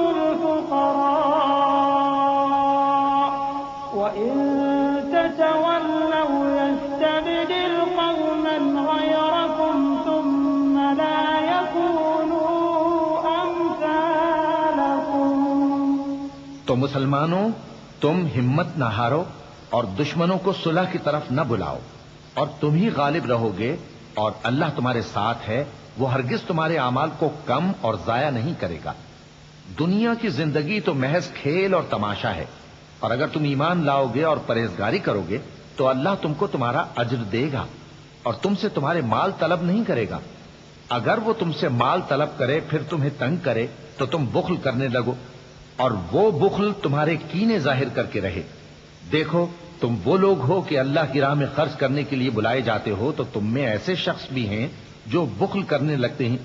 الفقراء وإن تتولوا يستبدل قوما غيركم ثم لا يكونوا أمثالكم۔ تو مسلمانوں، تم ہمت نہ ہارو اور دشمنوں کو صلح کی طرف نہ بلاؤ، اور تم ہی غالب رہو گے، اور اللہ تمہارے ساتھ ہے، وہ ہرگز تمہارے اعمال کو کم اور ضائع نہیں کرے گا۔ دنیا کی زندگی تو محض کھیل اور تماشا ہے، اور اگر تم ایمان لاؤ گے اور پرہیزگاری کرو گے تو اللہ تم کو تمہارا اجر دے گا اور تم سے تمہارے مال طلب نہیں کرے گا۔ اگر وہ تم سے مال طلب کرے پھر تمہیں تنگ کرے تو تم بخل کرنے لگو، اور وہ بخل تمہارے کینے ظاہر کر کے رہے۔ دیکھو، تم وہ لوگ ہو کہ اللہ کی راہ میں خرچ کرنے کے لیے بلائے جاتے ہو، تو تم میں ایسے شخص بھی ہیں جو بخل کرنے لگتے ہیں،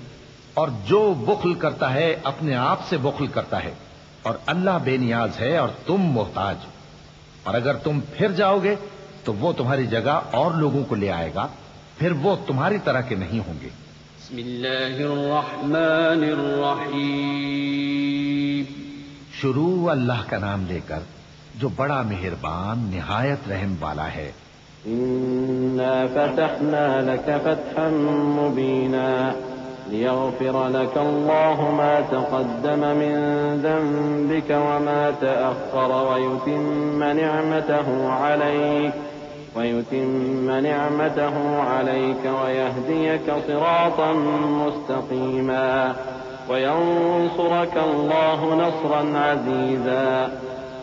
اور جو بخل کرتا ہے اپنے آپ سے بخل کرتا ہے، اور اللہ بے نیاز ہے اور تم محتاج۔ اور اگر تم پھر جاؤ گے تو وہ تمہاری جگہ اور لوگوں کو لے آئے گا، پھر وہ تمہاری طرح کے نہیں ہوں گے۔ بسم اللہ الرحمن الرحیم۔ شروع اللہ کا نام لے کر جو بڑا مہربان نہایت رحم والا ہے۔ إنا فتحنا لك فتحا مبينا ليغفر لك الله ما تقدم من ذنبك وما تأخر ويتم نعمته عليك ويهديك صراطا مستقيما وينصرك الله نصرا عزيزا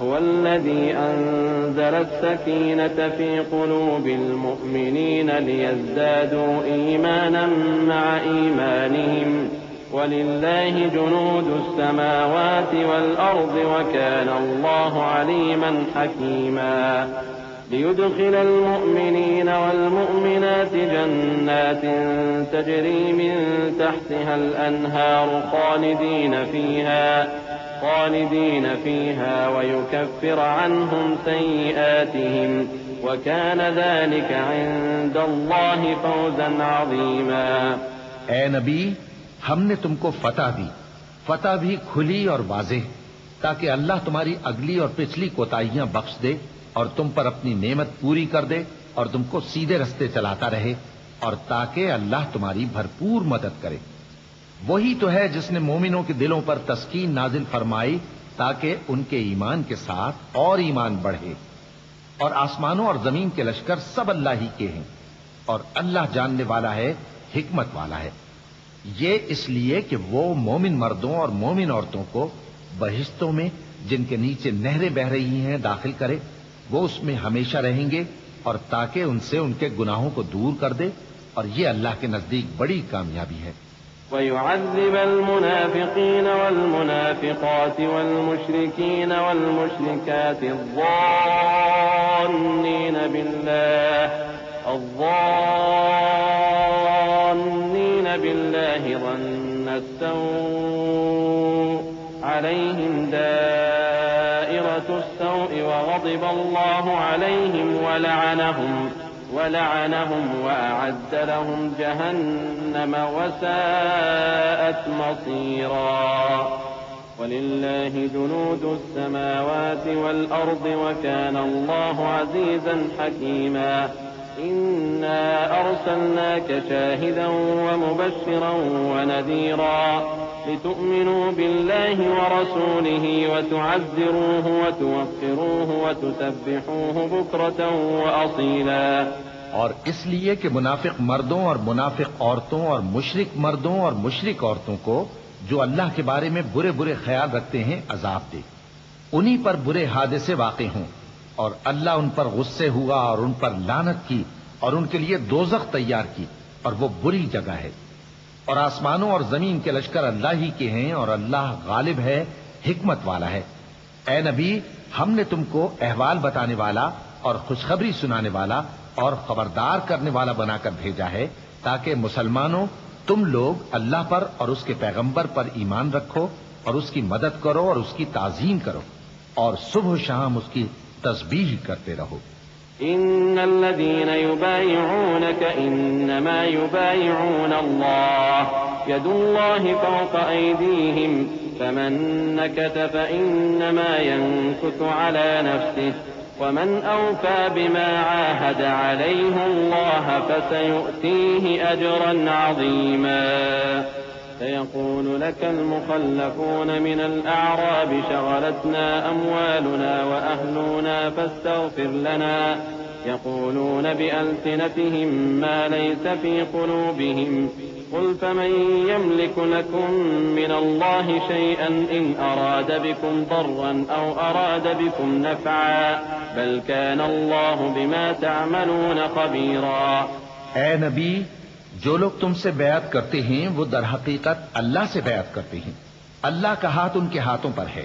هو الذي أنزل السكينة في قلوب المؤمنين ليزدادوا إيمانا مع إيمانهم ولله جنود السماوات والأرض وكان الله عليما حكيما ليدخل المؤمنين والمؤمنات جنات تجري من تحتها الأنهار خالدين فيها ويكفر عنهم سيئاتهم وكان ذلك عند الله فوزا عظيما. اے نبی، ہم نے تم کو فتح بھی کھلی اور واضح، تاکہ اللہ تمہاری اگلی اور پچھلی کوتاہیاں بخش دے اور تم پر اپنی نعمت پوری کر دے اور تم کو سیدھے رستے چلاتا رہے، اور تاکہ اللہ تمہاری بھرپور مدد کرے. وہی تو ہے جس نے مومنوں کے دلوں پر تسکین نازل فرمائی تاکہ ان کے ایمان کے ساتھ اور ایمان بڑھے. اور آسمانوں اور زمین کے لشکر سب اللہ ہی کے ہیں، اور اللہ جاننے والا ہے، حکمت والا ہے. یہ اس لیے کہ وہ مومن مردوں اور مومن عورتوں کو بہشتوں میں جن کے نیچے نہریں بہ رہی ہیں داخل کرے، وہ اس میں ہمیشہ رہیں گے، اور تاکہ ان سے ان کے گناہوں کو دور کر دے، اور یہ اللہ کے نزدیک بڑی کامیابی ہے. ويعذب المنافقين والمنافقات والمشركين والمشركات الظانين بالله ظن السوء عليهم دائرة السوء وغضب الله عليهم ولعنهم وأعد لهم جهنم وساءت مصيرا. ولله جنود السماوات والأرض وكان الله عزيزا حكيما. إنا أرسلناك شاهدا ومبشرا ونذيرا لتؤمنوا بالله ورسوله وتعزروه وتوقروه وتسبحوه بكرة وأصيلا. اور اس لیے کہ منافق مردوں اور منافق عورتوں اور مشرک مردوں اور مشرک عورتوں کو جو اللہ کے بارے میں برے برے خیال رکھتے ہیں عذاب دے، انہی پر برے حادثے واقع ہوں، اور اللہ ان پر غصے ہوا اور ان پر لعنت کی اور ان کے لیے دوزخ تیار کی، اور وہ بری جگہ ہے. اور آسمانوں اور زمین کے لشکر اللہ ہی کے ہیں، اور اللہ غالب ہے، حکمت والا ہے. اے نبی، ہم نے تم کو احوال بتانے والا اور خوشخبری سنانے والا اور خبردار کرنے والا بنا کر بھیجا ہے، تاکہ مسلمانوں تم لوگ اللہ پر اور اس کے پیغمبر پر ایمان رکھو اور اس کی مدد کرو اور اس کی تعظیم کرو، اور صبح و شام اس کی تسبیح کرتے رہو. إن الذين يبايعونك إنما يبايعون الله يد الله فوق أيديهم فمن نكث فإنما ينكث على نفسه ومن أوفى بما عاهد عليه الله فسيؤتيه أجرا عظيما. سيقول لك المخلفون من الأعراب شغلتنا أموالنا وأهلنا فاستغفر لنا يقولون بألسنتهم ما ليس في قلوبهم قل فمن يملك لكم من الله شيئا إن أراد بكم ضرا أو أراد بكم نفعا بل كان الله بما تعملون خبيرا. اے نبی، جو لوگ تم سے بیعت کرتے ہیں وہ در حقیقت اللہ سے بیعت کرتے ہیں، اللہ کا ہاتھ ان کے ہاتھوں پر ہے.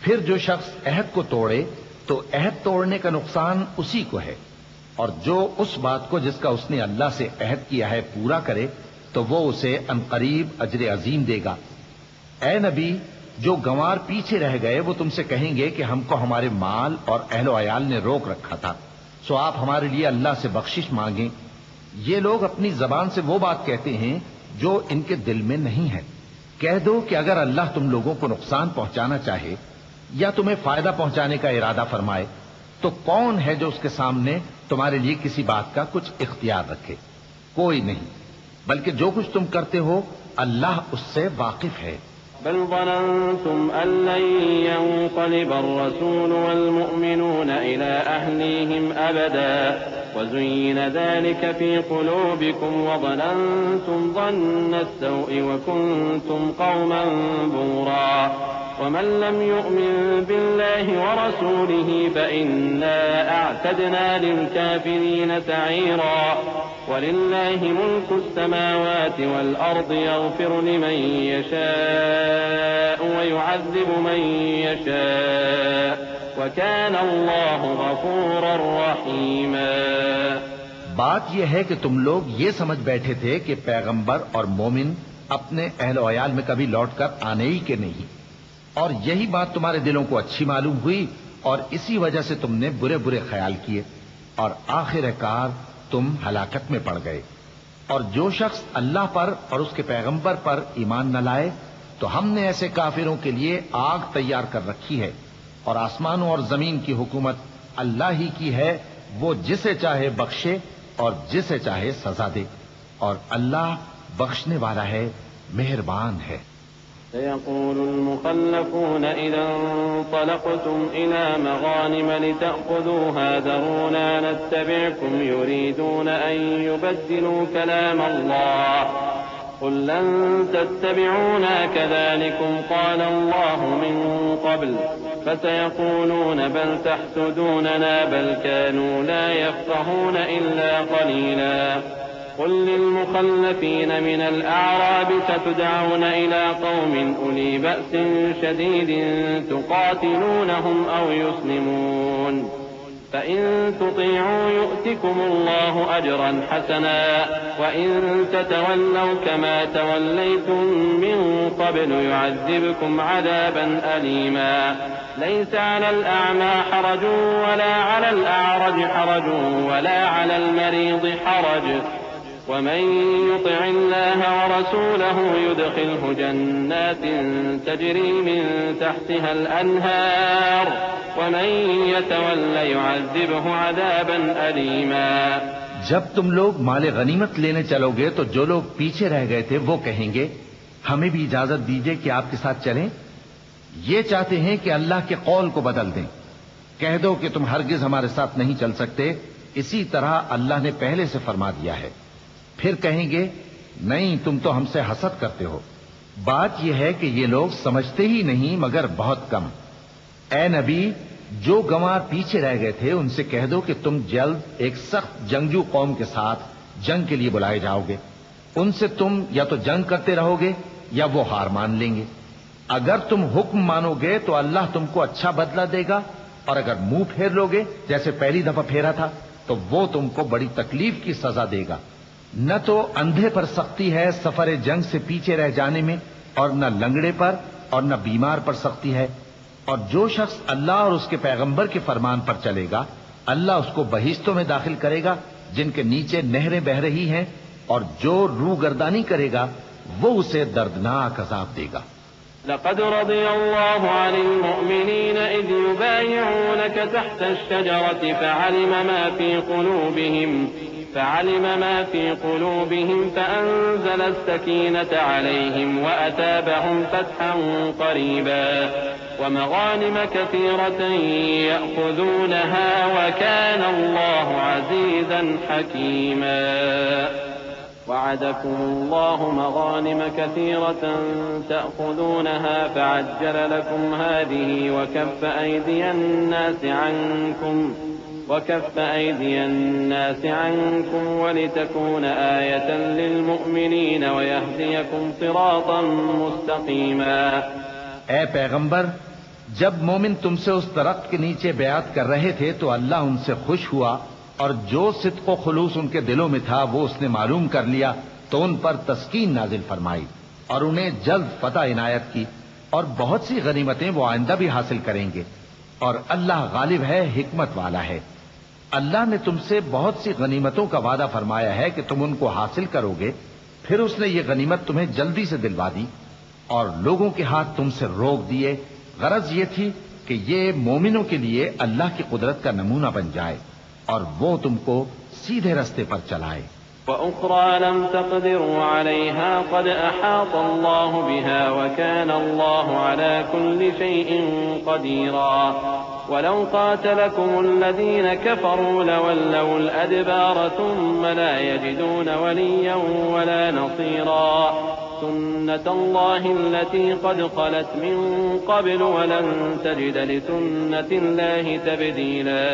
پھر جو شخص عہد کو توڑے تو عہد توڑنے کا نقصان اسی کو ہے، اور جو اس بات کو جس کا اس نے اللہ سے عہد کیا ہے پورا کرے تو وہ اسے عنقریب اجر عظیم دے گا. اے نبی، جو گنوار پیچھے رہ گئے وہ تم سے کہیں گے کہ ہم کو ہمارے مال اور اہل و عیال نے روک رکھا تھا، سو آپ ہمارے لیے اللہ سے بخشش مانگیں. یہ لوگ اپنی زبان سے وہ بات کہتے ہیں جو ان کے دل میں نہیں ہے. کہہ دو کہ اگر اللہ تم لوگوں کو نقصان پہنچانا چاہے یا تمہیں فائدہ پہنچانے کا ارادہ فرمائے تو کون ہے جو اس کے سامنے تمہارے لیے کسی بات کا کچھ اختیار رکھے؟ کوئی نہیں، بلکہ جو کچھ تم کرتے ہو اللہ اس سے واقف ہے. بل ظننتم أن لن ينقلب الرسول والمؤمنون إلى أهليهم أبدا وزين ذلك في قلوبكم وظننتم ظن السوء وكنتم قوما بورا ومن لم يؤمن بالله ورسوله فإنا أعتدنا للكافرين سعيرا ولله ملك السماوات والأرض يغفر لمن يشاء ويعذب من يشاء وكان الله غفورا رحيما۔ بات یہ ہے کہ تم لوگ یہ سمجھ بیٹھے تھے کہ پیغمبر اور مومن اپنے اہل و عیال میں کبھی لوٹ کر آنے ہی کے نہیں، اور یہی بات تمہارے دلوں کو اچھی معلوم ہوئی اور اسی وجہ سے تم نے برے برے خیال کیے اور آخر کار تم ہلاکت میں پڑ گئے۔ اور جو شخص اللہ پر اور اس کے پیغمبر پر ایمان نہ لائے تو ہم نے ایسے کافروں کے لیے آگ تیار کر رکھی ہے، اور آسمانوں اور زمین کی حکومت اللہ ہی کی ہے، وہ جسے چاہے بخشے اور جسے چاہے سزا دے، اور اللہ بخشنے والا ہے، مہربان ہے۔ سيقول المخلفون إذا انطلقتم إلى مغانم لتأخذوها ذرونا نتبعكم يريدون أن يبدلوا كلام الله قل لن تتبعونا كذلكم قال الله من قبل فسيقولون بل تحسدوننا بل كانوا لا يفقهون إلا قليلا قل للمخلفين من الأعراب ستدعون إلى قوم أولي بأس شديد تقاتلونهم أو يسلمون فإن تطيعوا يؤتكم الله أجرا حسنا وإن تتولوا كما توليتم من قبل يعذبكم عذابا أليما ليس على الأعمى حرج ولا على الأعرج حرج ولا على المريض حرج ومن يطع الله ورسوله يدخله جنات تجري من تحتها الأنهار ومن يتول يعذبه عذابا أليما۔ جب تم لوگ مال غنیمت لینے چلو گے تو جو لوگ پیچھے رہ گئے تھے وہ کہیں گے ہمیں بھی اجازت دیجئے کہ آپ کے ساتھ چلیں، یہ چاہتے ہیں کہ اللہ کے قول کو بدل دیں۔ کہہ دو کہ تم ہرگز ہمارے ساتھ نہیں چل سکتے، اسی طرح اللہ نے پہلے سے فرما دیا ہے۔ پھر کہیں گے نہیں، تم تو ہم سے حسد کرتے ہو۔ بات یہ ہے کہ یہ لوگ سمجھتے ہی نہیں مگر بہت کم۔ اے نبی، جو گنوار پیچھے رہ گئے تھے ان سے کہہ دو کہ تم جلد ایک سخت جنگجو قوم کے ساتھ جنگ کے لیے بلائے جاؤ گے، ان سے تم یا تو جنگ کرتے رہو گے یا وہ ہار مان لیں گے۔ اگر تم حکم مانو گے تو اللہ تم کو اچھا بدلہ دے گا، اور اگر منہ پھیر لو گے جیسے پہلی دفعہ پھیرا تھا تو وہ تم کو بڑی تکلیف کی سزا دے گا۔ نہ تو اندھے پر سختی ہے سفر جنگ سے پیچھے رہ جانے میں، اور نہ لنگڑے پر اور نہ بیمار پر سختی ہے، اور جو شخص اللہ اور اس کے پیغمبر کے فرمان پر چلے گا اللہ اس کو بہشتوں میں داخل کرے گا جن کے نیچے نہریں بہ رہی ہیں، اور جو روگردانی کرے گا وہ اسے دردناک عذاب دے گا۔ لقد رضي الله عن المؤمنين إذ يبايعونك تحت الشجرة فعلم ما في قلوبهم فأنزل السكينة عليهم وأتابهم فتحا قريبا ومغانم كثيرة يأخذونها وكان الله عزيزا حكيما۔ وعدكم الله مغانم كثيرة تأخذونها فعجل لكم هذه وكف أيدي الناس عنكم ولتكون آية للمؤمنين ويهديكم صراطا مستقيما۔ اے پیغمبر، جب مومن تم سے اس درخت کے نیچے بیعت کر رہے تھے تو اللہ ان سے خوش ہوا، اور جو صدق و خلوص ان کے دلوں میں تھا وہ اس نے معلوم کر لیا تو ان پر تسکین نازل فرمائی اور انہیں جلد فتح عنایت کی، اور بہت سی غنیمتیں وہ آئندہ بھی حاصل کریں گے، اور اللہ غالب ہے، حکمت والا ہے۔ اللہ نے تم سے بہت سی غنیمتوں کا وعدہ فرمایا ہے کہ تم ان کو حاصل کرو گے، پھر اس نے یہ غنیمت تمہیں جلدی سے دلوا دی اور لوگوں کے ہاتھ تم سے روک دیے۔ غرض یہ تھی کہ یہ مومنوں کے لیے اللہ کی قدرت کا نمونہ بن جائے اور وہ تم کو سیدھے رستے پر چلائے۔ وأخرى لم تقدروا عليها قد أحاط الله بها وكان الله على كل شيء قديرا۔ ولو قاتلكم الذين كفروا لولوا الأدبار ثم لا يجدون وليا ولا نصيرا۔ سنة الله التي قد خلت من قبل ولن تجد لسنة الله تبديلا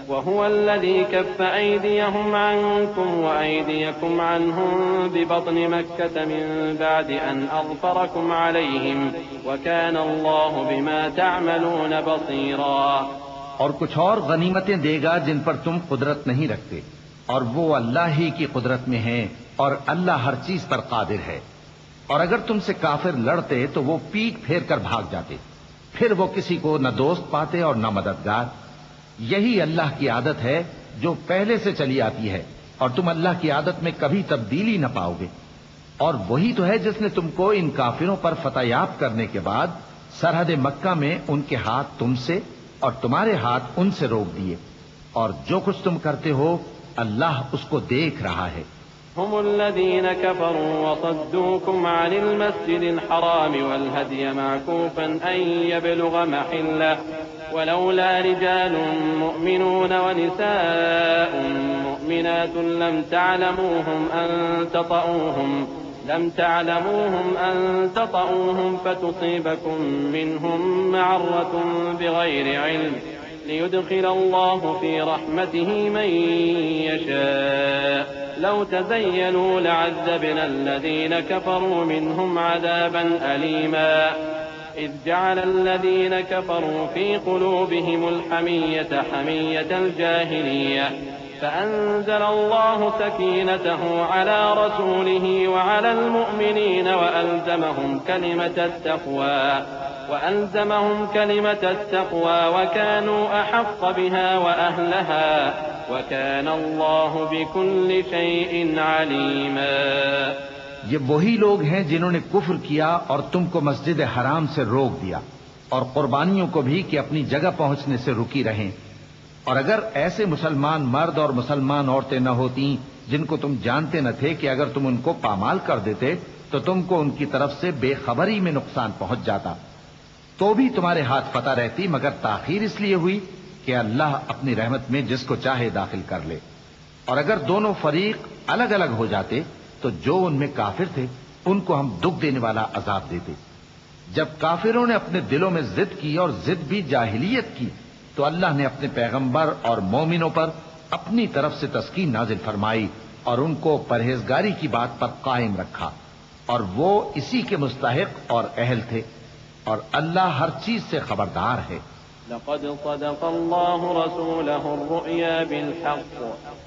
وهو الذي كف أيديهم عنكم وأيديكم عنهم ببطن مكة من بعد أن أظفركم عليهم وكان الله بما تعملون بصيرا. اور کچھ اور غنیمتیں دے گا جن پر تم قدرت نہیں رکھتے، اور وہ اللہ ہی کی قدرت میں ہیں، اور اللہ ہر چیز پر قادر ہے. اور اگر تم سے کافر لڑتے تو وہ پیٹ پھیر کر بھاگ جاتے، پھر وہ کسی کو نہ دوست پاتے اور نہ مددگار. یہی اللہ کی عادت ہے جو پہلے سے چلی آتی ہے، اور تم اللہ کی عادت میں کبھی تبدیلی نہ پاؤ گے. اور وہی تو ہے جس نے تم کو ان کافروں پر فتح یاب کرنے کے بعد سرحد مکہ میں ان کے ہاتھ تم سے اور تمہارے ہاتھ ان سے روک دیے، اور جو کچھ تم کرتے ہو اللہ اس کو دیکھ رہا ہے. هم الذين كفروا وصدوكم عن المسجد الحرام والهدي معكوفا أن يبلغ محله ولولا رجال مؤمنون ونساء مؤمنات لم تعلموهم أن تطؤوهم فتصيبكم منهم معرة بغير علم ليدخل الله في رحمته من يشاء لو تزينوا لعذبنا الذين كفروا منهم عذابا أليما إذ جعل الذين كفروا في قلوبهم الحمية حمية الجاهلية فأنزل الله سكينته على رسوله وعلى المؤمنين وألزمهم كلمة التقوى وكانوا أحق بها وأهلها وكان الله بكل شيء عليما. یہ وہی لوگ ہیں جنہوں نے کفر کیا اور تم کو مسجد حرام سے روک دیا، اور قربانیوں کو بھی کہ اپنی جگہ پہنچنے سے رکی رہیں. اور اگر ایسے مسلمان مرد اور مسلمان عورتیں نہ ہوتی جن کو تم جانتے نہ تھے کہ اگر تم ان کو پامال کر دیتے تو تم کو ان کی طرف سے بے خبری میں نقصان پہنچ جاتا، تو بھی تمہارے ہاتھ فتح رہتی، مگر تاخیر اس لیے ہوئی کہ اللہ اپنی رحمت میں جس کو چاہے داخل کر لے. اور اگر دونوں فریق الگ الگ ہو جاتے تو جو ان میں کافر تھے ان کو ہم دکھ دینے والا عذاب دیتے. جب کافروں نے اپنے دلوں میں ضد کی اور ضد بھی جاہلیت کی تو اللہ نے اپنے پیغمبر اور مومنوں پر اپنی طرف سے تسکین نازل فرمائی اور ان کو پرہیزگاری کی بات پر قائم رکھا، اور وہ اسی کے مستحق اور اہل تھے، اور اللہ ہر چیز سے خبردار ہے. لقد صدق الله رسوله الرؤيا بالحق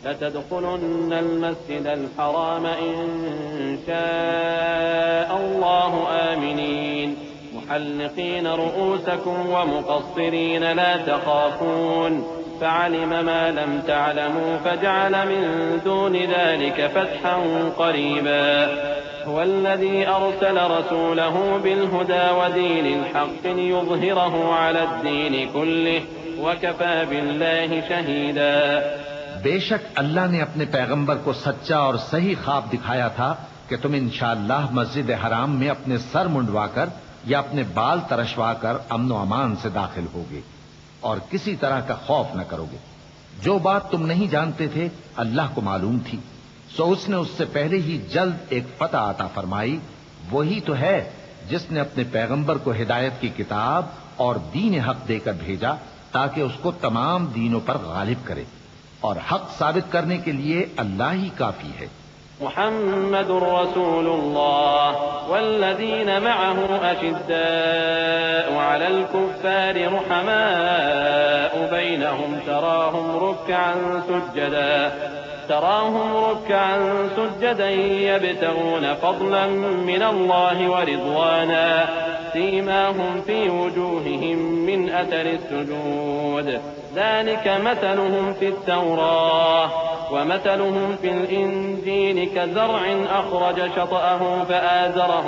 لتدخلن المسجد الحرام إن شاء الله آمنين محلقين رؤوسكم ومقصرين لا تخافون فعلم ما لم تعلموا فجعل من دون ذلك فتحا قريبا. هو الذي أرسل رسوله بالهدى ودين الحق ليظهره على الدين كله وكفى بالله شهيدا. بے شک اللہ نے اپنے پیغمبر کو سچا اور صحیح خواب دکھایا تھا کہ تم انشاءاللہ مسجد حرام میں اپنے سر منڈوا کر یا اپنے بال ترشوا کر امن و امان سے داخل ہوگے اور کسی طرح کا خوف نہ کرو گے. جو بات تم نہیں جانتے تھے اللہ کو معلوم تھی، سو اس نے اس سے پہلے ہی جلد ایک فتح عطا فرمائی. وہی تو ہے جس نے اپنے پیغمبر کو ہدایت کی کتاب اور دین حق دے کر بھیجا تاکہ اس کو تمام دینوں پر غالب کرے، اور حق ثابت کرنے کے لیے اللہ ہی کافی ہے. محمد رسول الله والذين معه أشداء على الكفار رحماء بينهم تراهم ركعا سجدا يبتغون فضلا من الله ورضوانا سيماهم في وجوههم من أثر السجود ذلك مثلهم في التوراة ومثلهم في الإنجيل كزرع أخرج شطأه فآزره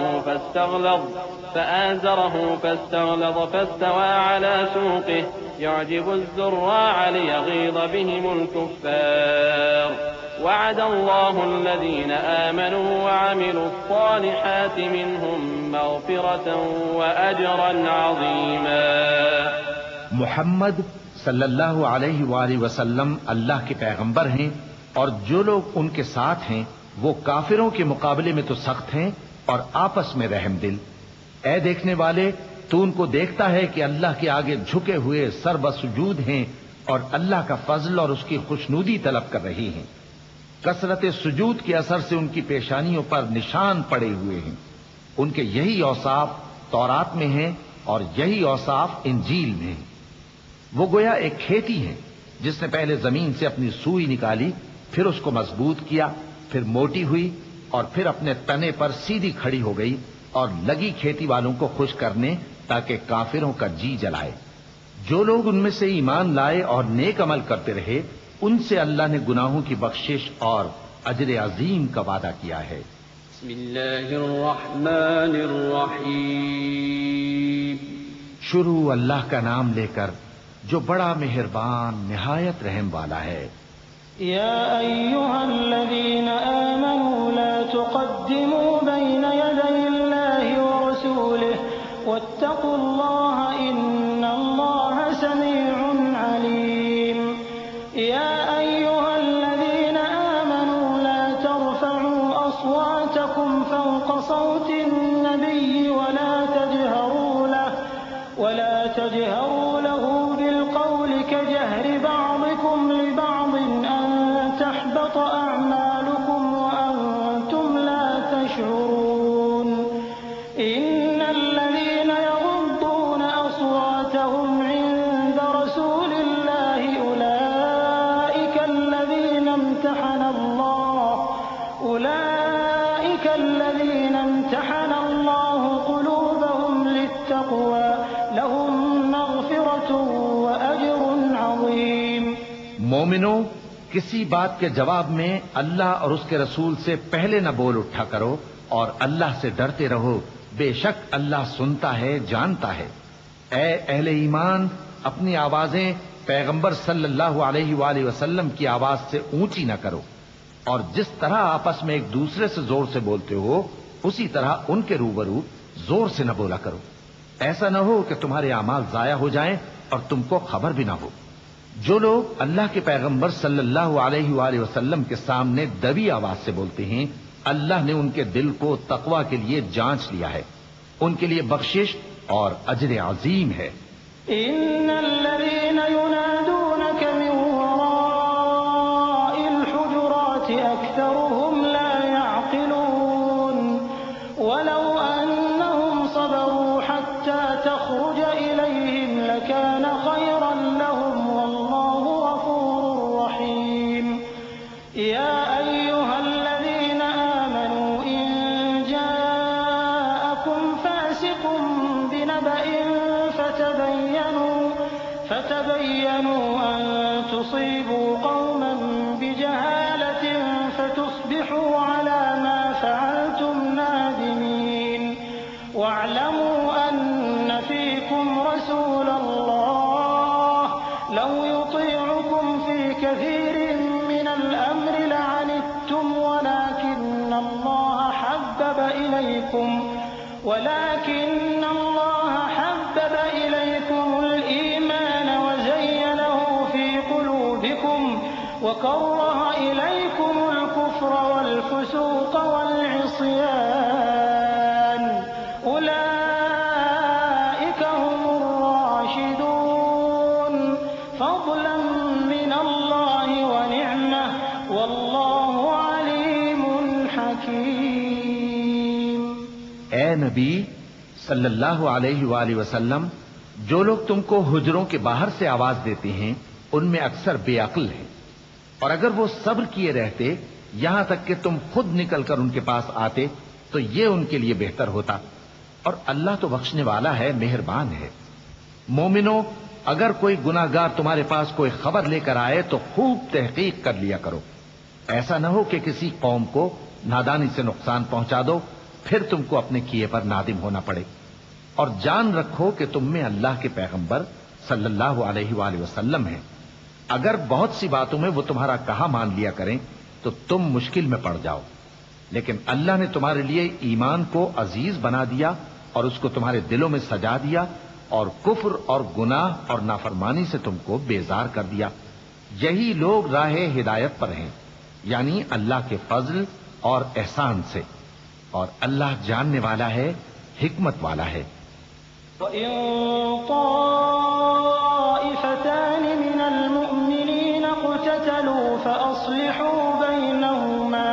فاستغلظ فاستوى على سوقه يعجب الزراع ليغيظ بهم الكفار وعد الله الذين آمنوا وعملوا الصالحات منهم مغفرة وأجرا عظيما. محمد صلی اللہ علیہ وآلہ وسلم اللہ کے پیغمبر ہیں، اور جو لوگ ان کے ساتھ ہیں وہ کافروں کے مقابلے میں تو سخت ہیں اور آپس میں رحم دل۔ اے دیکھنے والے، تو ان کو دیکھتا ہے کہ اللہ کے آگے جھکے ہوئے سر بسجود ہیں اور اللہ کا فضل اور اس کی خوشنودی طلب کر رہی ہیں۔ کثرت سجود کے اثر سے ان کی پیشانیوں پر نشان پڑے ہوئے ہیں۔ ان کے یہی اوصاف تورات میں ہیں اور یہی اوصاف انجیل میں ہیں۔ وہ گویا ایک کھیتی ہے جس نے پہلے زمین سے اپنی سوئی نکالی، پھر اس کو مضبوط کیا، پھر موٹی ہوئی اور پھر اپنے تنے پر سیدھی کھڑی ہو گئی اور لگی کھیتی والوں کو خوش کرنے تاکہ کافروں کا جی جلائے۔ جو لوگ ان میں سے ایمان لائے اور نیک عمل کرتے رہے، ان سے اللہ نے گناہوں کی بخشش اور اجر عظیم کا وعدہ کیا ہے۔ بسم اللہ الرحمن الرحیم۔ شروع اللہ کا نام لے کر جو بڑا مہربان نہایت رحم والا ہے۔ يا أيها الذين آمنوا لا تقدموا بين يدي الله ورسوله واتقوا الله إن الله سميع عليم يا أيها الذين آمنوا لا ترفعوا أصواتكم فوق صوت النبي ولا تجهروا له بالقول كجهر بعضكم لبعض أن تحبط أعمالكم وأنتم لا تشعرون إن الذين يغضون أصواتهم عند رسول الله أولئك الذين امتحن الله قلوبهم للتقوى لهم مغفرة وأجر عظيم۔ مومنو، کسی بات کے جواب میں اللہ اور اس کے رسول سے پہلے نہ بول اٹھا کرو اور اللہ سے ڈرتے رہو، بے شک اللہ سنتا ہے، جانتا ہے۔ اے اہل ایمان، اپنی آوازیں پیغمبر صلی اللہ علیہ وآلہ وسلم کی آواز سے اونچی نہ کرو، اور جس طرح آپس میں ایک دوسرے سے زور سے بولتے ہو اسی طرح ان کے روبرو زور سے نہ بولا کرو، ایسا نہ ہو کہ تمہارے اعمال ضائع ہو جائیں اور تم کو خبر بھی نہ ہو۔ جو لوگ اللہ کے پیغمبر صلی اللہ علیہ وآلہ وسلم کے سامنے دبی آواز سے بولتے ہیں، اللہ نے ان کے دل کو تقوی کے لیے جانچ لیا ہے، ان کے لیے بخشش اور اجر عظیم ہے۔ إن الذين ينادونك من وراء الحجرات أكثرهم لا يعقلون ولو أنهم صبروا حتى تخرج إليهم لكان خيرا لهم والله غفور رحيم يا أيها الذين آمنوا إن جاءكم فاسق بنبأ فتبينوا أن تصيبوا قوما بجهالة فتصبحوا على ما فعلتم نادمين واعلموا أن فيكم رسول الله لو يطيعكم في كثير من الأمر لعنتم ولكن الله حبب إليكم الإيمان وزينه في قلوبكم وكره إليكم الكفر والفسوق والعصيان أولئك هم الراشدون فضلا من الله ونعمة والله عليم حكيم۔ اے نبی صلی اللہ علیہ وآلہ وسلم، جو لوگ تم کو حجروں کے باہر سے آواز دیتے ہیں ان میں اکثر بے عقل ہیں، اور اگر وہ صبر کیے رہتے یہاں تک کہ تم خود نکل کر ان کے پاس آتے تو یہ ان کے لیے بہتر ہوتا، اور اللہ تو بخشنے والا ہے، مہربان ہے۔ مومنو، اگر کوئی گناہگار تمہارے پاس کوئی خبر لے کر آئے تو خوب تحقیق کر لیا کرو، ایسا نہ ہو کہ کسی قوم کو نادانی سے نقصان پہنچا دو پھر تم کو اپنے کیے پر نادم ہونا پڑے۔ اور جان رکھو کہ تم میں اللہ کے پیغمبر صلی اللہ علیہ وآلہ وسلم ہیں، اگر بہت سی باتوں میں وہ تمہارا کہا مان لیا کریں تو تم مشکل میں پڑ جاؤ، لیکن اللہ نے تمہارے لیے ایمان کو عزیز بنا دیا اور اس کو تمہارے دلوں میں سجا دیا، اور کفر اور گناہ اور نافرمانی سے تم کو بیزار کر دیا۔ یہی لوگ راہ ہدایت پر ہیں، یعنی اللہ کے فضل اور احسان سے، اور اللہ جاننے والا ہے، حکمت والا ہے۔ وَإِن طَائِفَتَانِ مِنَ الْمُؤْمِنِينَ اقْتَتَلُوا فَأَصْلِحُوا بَيْنَهُمَا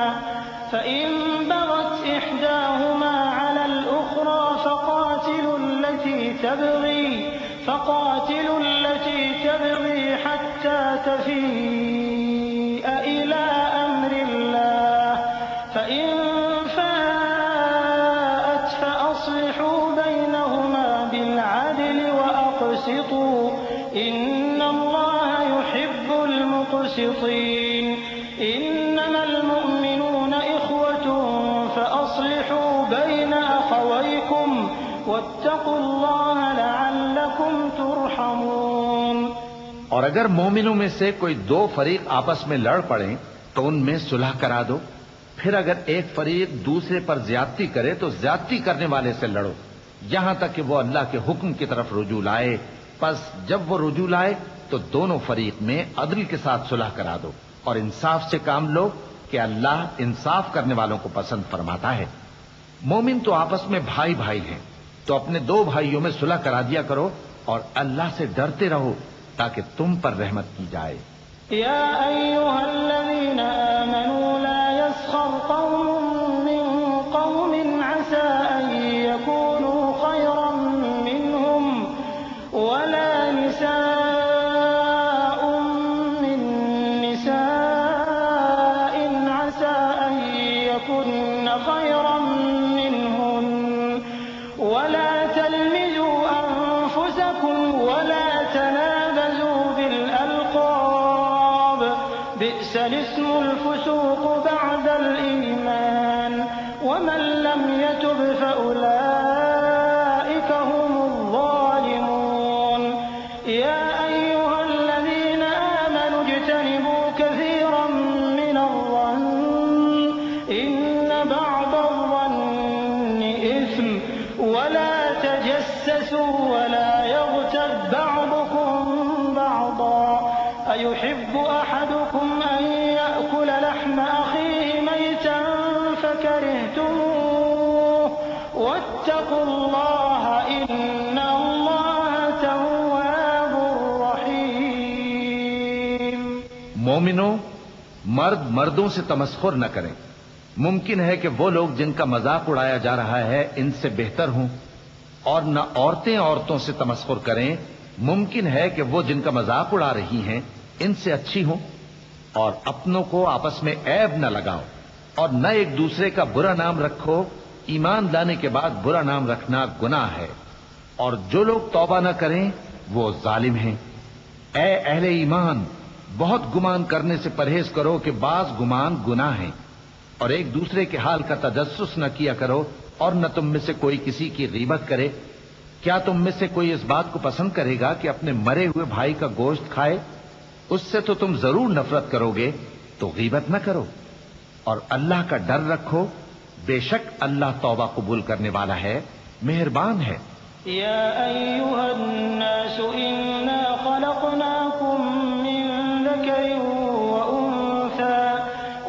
فَإِن بَغَتْ إِحْدَاهُمَا عَلَى الْأُخْرَى فَقَاتِلُوا الَّتِي تَبْغِي حَتَّى تَفِيءَ إِلَى أَمْرِ اللَّهِ فَإِن فَاءَتْ فَأَصْلِحُوا بَيْنَهُمَا بِالْعَدْلِ وَأَقْسِطُوا إِنَّ اللَّهَ يُحِبُّ الْمُقْسِطِينَ إِنَّمَا الْمُؤْمِنُونَ إِخْوَةٌ فَأَصْلِحُوا بَيْنَ أَخَوَيْكُمْ وَاتَّقُوا اللَّهَ لَعَلَّكُمْ تُرْحَمُونَ۔ اور اگر مومنوں میں سے کوئی دو فریق آپس میں لڑ پڑیں تو ان میں صلح کرا دو، پھر اگر ایک فریق دوسرے پر زیادتی کرے تو زیادتی کرنے والے سے لڑو، یہاں تک کہ وہ اللہ کے حکم کی طرف رجوع لائے۔ پس جب وہ رجوع لائے تو دونوں فریق میں عدل کے ساتھ صلح کرا دو اور انصاف سے کام لو کہ اللہ انصاف کرنے والوں کو پسند فرماتا ہے۔ مومن تو آپس میں بھائی بھائی ہیں، تو اپنے دو بھائیوں میں صلح کرا دیا کرو اور اللہ سے ڈرتے رہو تاکہ تم پر رحمت کی جائے۔ يا أيها الذين آمنوا لا يسخر قوم من قوم عسى أن يكونوا خيرا منهم ولا نساء من نساء عسى أن يكن خيرا منهن ولا تلمزوا أنفسكم ولا تنابزوا بالألقاب بئس الاسم الفسوق بعد الإيمان ومن لم يتب فأولئك هم الظالمون يا أيها الذين آمنوا اجتنبوا كثيرا من الظن إن بعض الظن إثم ولا تجسسوا ولا يغتب بعضكم بعضا أيحب أحدكم أن يأكل لحم أخيه ميتا فكرهتموه واتقوا الله إن الله تواب رحيم۔ مومنوں، مرد مردوں سے تمسخر نہ کریں۔ ممکن ہے کہ وہ لوگ جن کا مذاق اڑایا جا رہا ہے ان سے بہتر ہوں، اور نہ عورتیں عورتوں سے تمسخر کریں۔ ممکن ہے کہ وہ جن کا مذاق اڑا رہی ہیں ان سے اچھی ہوں، اور اپنوں کو آپس میں عیب نہ لگاؤ اور نہ ایک دوسرے کا برا نام رکھو۔ ایمان لانے کے بعد برا نام رکھنا گناہ ہے، اور جو لوگ توبہ نہ کریں وہ ظالم ہیں۔ اے اہل ایمان، بہت گمان کرنے سے پرہیز کرو کہ بعض گمان گناہ ہیں، اور ایک دوسرے کے حال کا تجسس نہ کیا کرو، اور نہ تم میں سے کوئی کسی کی غیبت کرے۔ کیا تم میں سے کوئی اس بات کو پسند کرے گا کہ اپنے مرے ہوئے بھائی کا گوشت کھائے؟ اس سے تو تم ضرور نفرت کرو گے، تو غیبت نہ کرو، اور اللہ کا ڈر رکھو، بے شک اللہ توبہ قبول کرنے والا ہے، مہربان ہے۔ يا أيها الناس إنا خلقناكم من ذكر وأنثى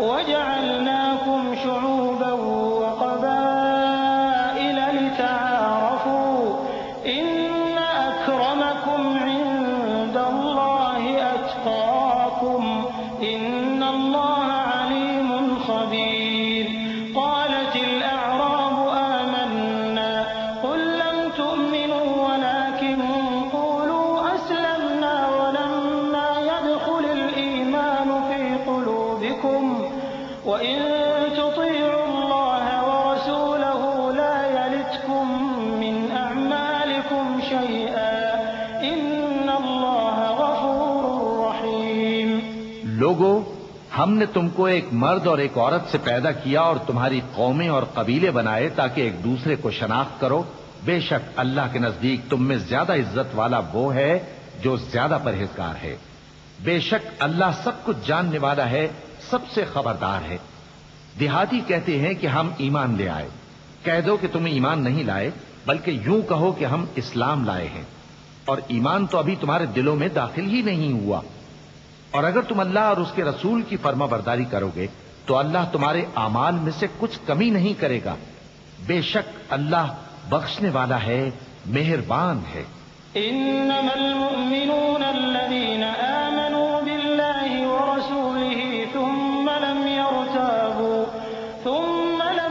وجعلناكم شعوبا وقبائل لتعارفوا إن أكرمكم عند الله أتقاكم إن الله عليم خبير قالت الأعراب آمنا قل لم تؤمنوا ولكن قولوا أسلمنا ولما يدخل الإيمان في قلوبكم وإن تطيعوا الله ورسوله لا يلتكم من أعمالكم شيئا إن الله غفور رحيم۔ لوگو، ہم نے تم کو ایک مرد اور ایک عورت سے پیدا کیا اور تمہاری قومیں اور قبیلے بنائے تاکہ ایک دوسرے کو شناخت کرو۔ بے شک اللہ کے نزدیک تم میں زیادہ عزت والا وہ ہے جو زیادہ پرہیزگار ہے۔ بے شک اللہ سب کچھ جاننے والا ہے، سب سے خبردار ہے۔ دیہاتی کہتے ہیں کہ ہم ایمان لے آئے۔ کہہ دو کہ تم ایمان نہیں لائے، بلکہ یوں کہو کہ ہم اسلام لائے ہیں، اور ایمان تو ابھی تمہارے دلوں میں داخل ہی نہیں ہوا۔ اور اگر تم اللہ اور اس کے رسول کی فرما برداری کرو گے تو اللہ تمہارے اعمال میں سے کچھ کمی نہیں کرے گا، بے شک اللہ بخشنے والا ہے، مہربان ہے۔ إنما المؤمنون الذين آمنوا بالله ورسوله ثم لم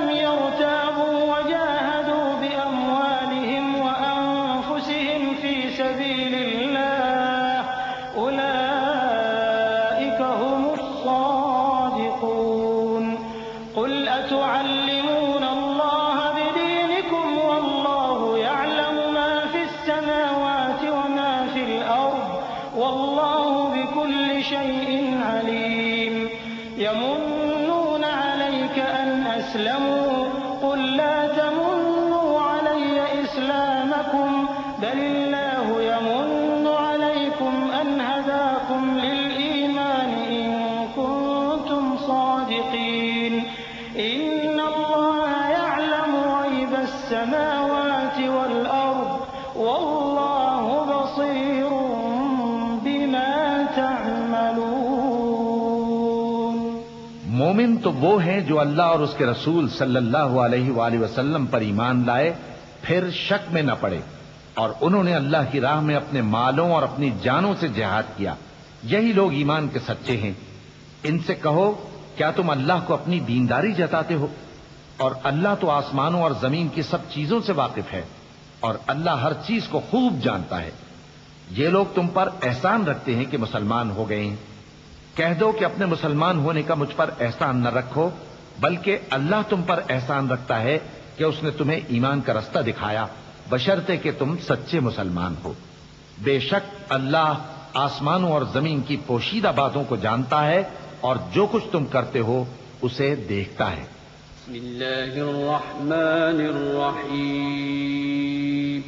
يرتابوا وجاهدوا بأموالهم وأنفسهم في سبيل الله أولئك هم الصادقون قل أتعلمون الله بدينكم والله يعلم ما في السماوات وما في الأرض والله بكل شيء عليم يمنون عليك أن أسلموا قل لا تمنوا علي إسلامكم بل الله يمن عليكم أن هداكم للإيمان إن كنتم صادقين إن الله يعلم غيب السماوات والأرض والله بصير بما تعملون۔ مومن تو وہ ہیں جو اللہ اور اس کے رسول صلی اللہ علیہ وآلہ وسلم پر ایمان لائے پھر شک میں نہ پڑے، اور انہوں نے اللہ کی راہ میں اپنے مالوں اور اپنی جانوں سے جہاد کیا، یہی لوگ ایمان کے سچے ہیں۔ ان سے کہو کیا تم اللہ کو اپنی دینداری جتاتے ہو؟ اور اللہ تو آسمانوں اور زمین کی سب چیزوں سے واقف ہے، اور اللہ ہر چیز کو خوب جانتا ہے۔ یہ لوگ تم پر احسان رکھتے ہیں کہ مسلمان ہو گئے ہیں، کہہ دو کہ اپنے مسلمان ہونے کا مجھ پر احسان نہ رکھو، بلکہ اللہ تم پر احسان رکھتا ہے کہ اس نے تمہیں ایمان کا رستہ دکھایا، بشرطے کہ تم سچے مسلمان ہو۔ بے شک اللہ آسمانوں اور زمین کی پوشیدہ باتوں کو جانتا ہے، اور جو کچھ تم کرتے ہو اسے دیکھتا ہے۔ بسم اللہ الرحمن الرحیم۔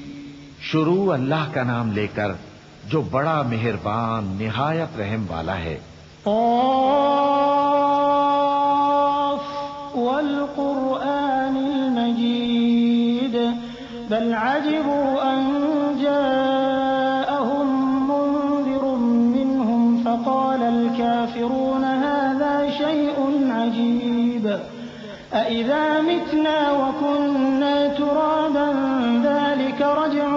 شروع اللہ کا نام لے کر جو بڑا مہربان نہایت رحم والا ہے۔ قاف والقرآن المجيد بل عجبوا أن جاءهم منذر منهم فقال الكافرون هذا شيء عجيب أإذا متنا وكنا ترابا ذلك رجع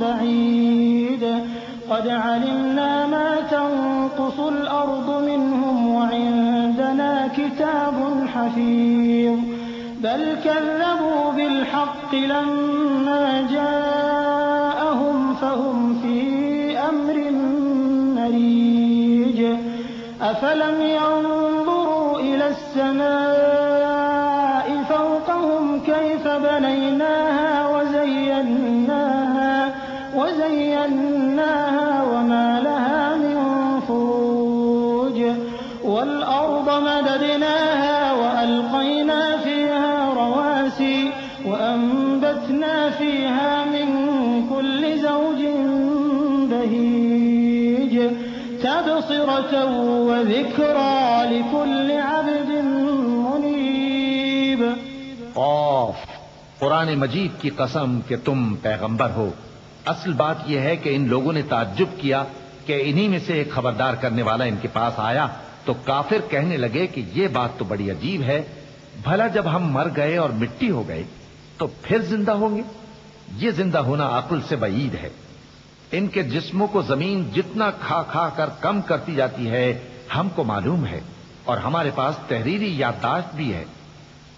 بعيد قد علمنا ما تنقص الأرض منهم وعندنا كتاب حفيظ بل كذبوا بالحق لما جاءهم فهم في أمر مريج أفلم ينظروا إلى السماء فوقهم كيف بنيناها وزيناها وما لها من فروج والأرض مددناها وألقينا فيها رواسي وأنبتنا فيها من كل زوج بهيج تبصرة وذكرى لكل عبد منيب۔ قاف، قرآن مجید کی قسم کہ تم پیغمبر ہو۔ اصل بات یہ ہے کہ ان لوگوں نے تعجب کیا کہ انہی میں سے ایک خبردار کرنے والا ان کے پاس آیا تو کافر کہنے لگے کہ یہ بات تو بڑی عجیب ہے، بھلا جب ہم مر گئے اور مٹی ہو گئے تو پھر زندہ ہوں گے؟ یہ زندہ ہونا عقل سے بعید ہے۔ ان کے جسموں کو زمین جتنا کھا کھا کر کم کرتی جاتی ہے ہم کو معلوم ہے، اور ہمارے پاس تحریری یادداشت بھی ہے۔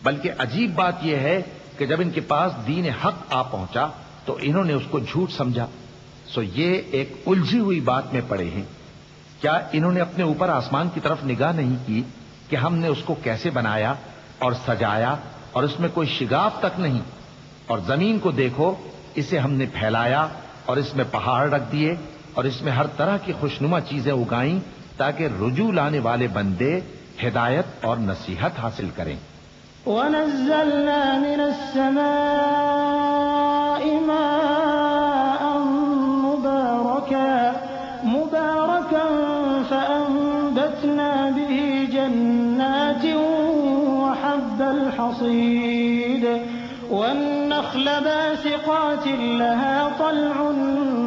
بلکہ عجیب بات یہ ہے کہ جب ان کے پاس دین حق آ پہنچا تو انہوں نے اس کو جھوٹ سمجھا، سو یہ ایک الجھی ہوئی بات میں پڑے ہیں۔ کیا انہوں نے اپنے اوپر آسمان کی طرف نگاہ نہیں کی کہ ہم نے اس کو کیسے بنایا اور سجایا اور اس میں کوئی شگاف تک نہیں؟ اور زمین کو دیکھو، اسے ہم نے پھیلایا اور اس میں پہاڑ رکھ دیے اور اس میں ہر طرح کی خوشنما چیزیں اگائیں تاکہ رجوع لانے والے بندے ہدایت اور نصیحت حاصل کریں۔ وَنَزَّلْنَا مِنَ السَّمَاءِ مَاءً مُبَارَكًا فَأَنبَتْنَا بِهِ جَنَّاتٍ وَحَبَّ الْحَصِيدِ وَالنَّخْلَ بَاسِقَاتٍ لَهَا طَلْعٌ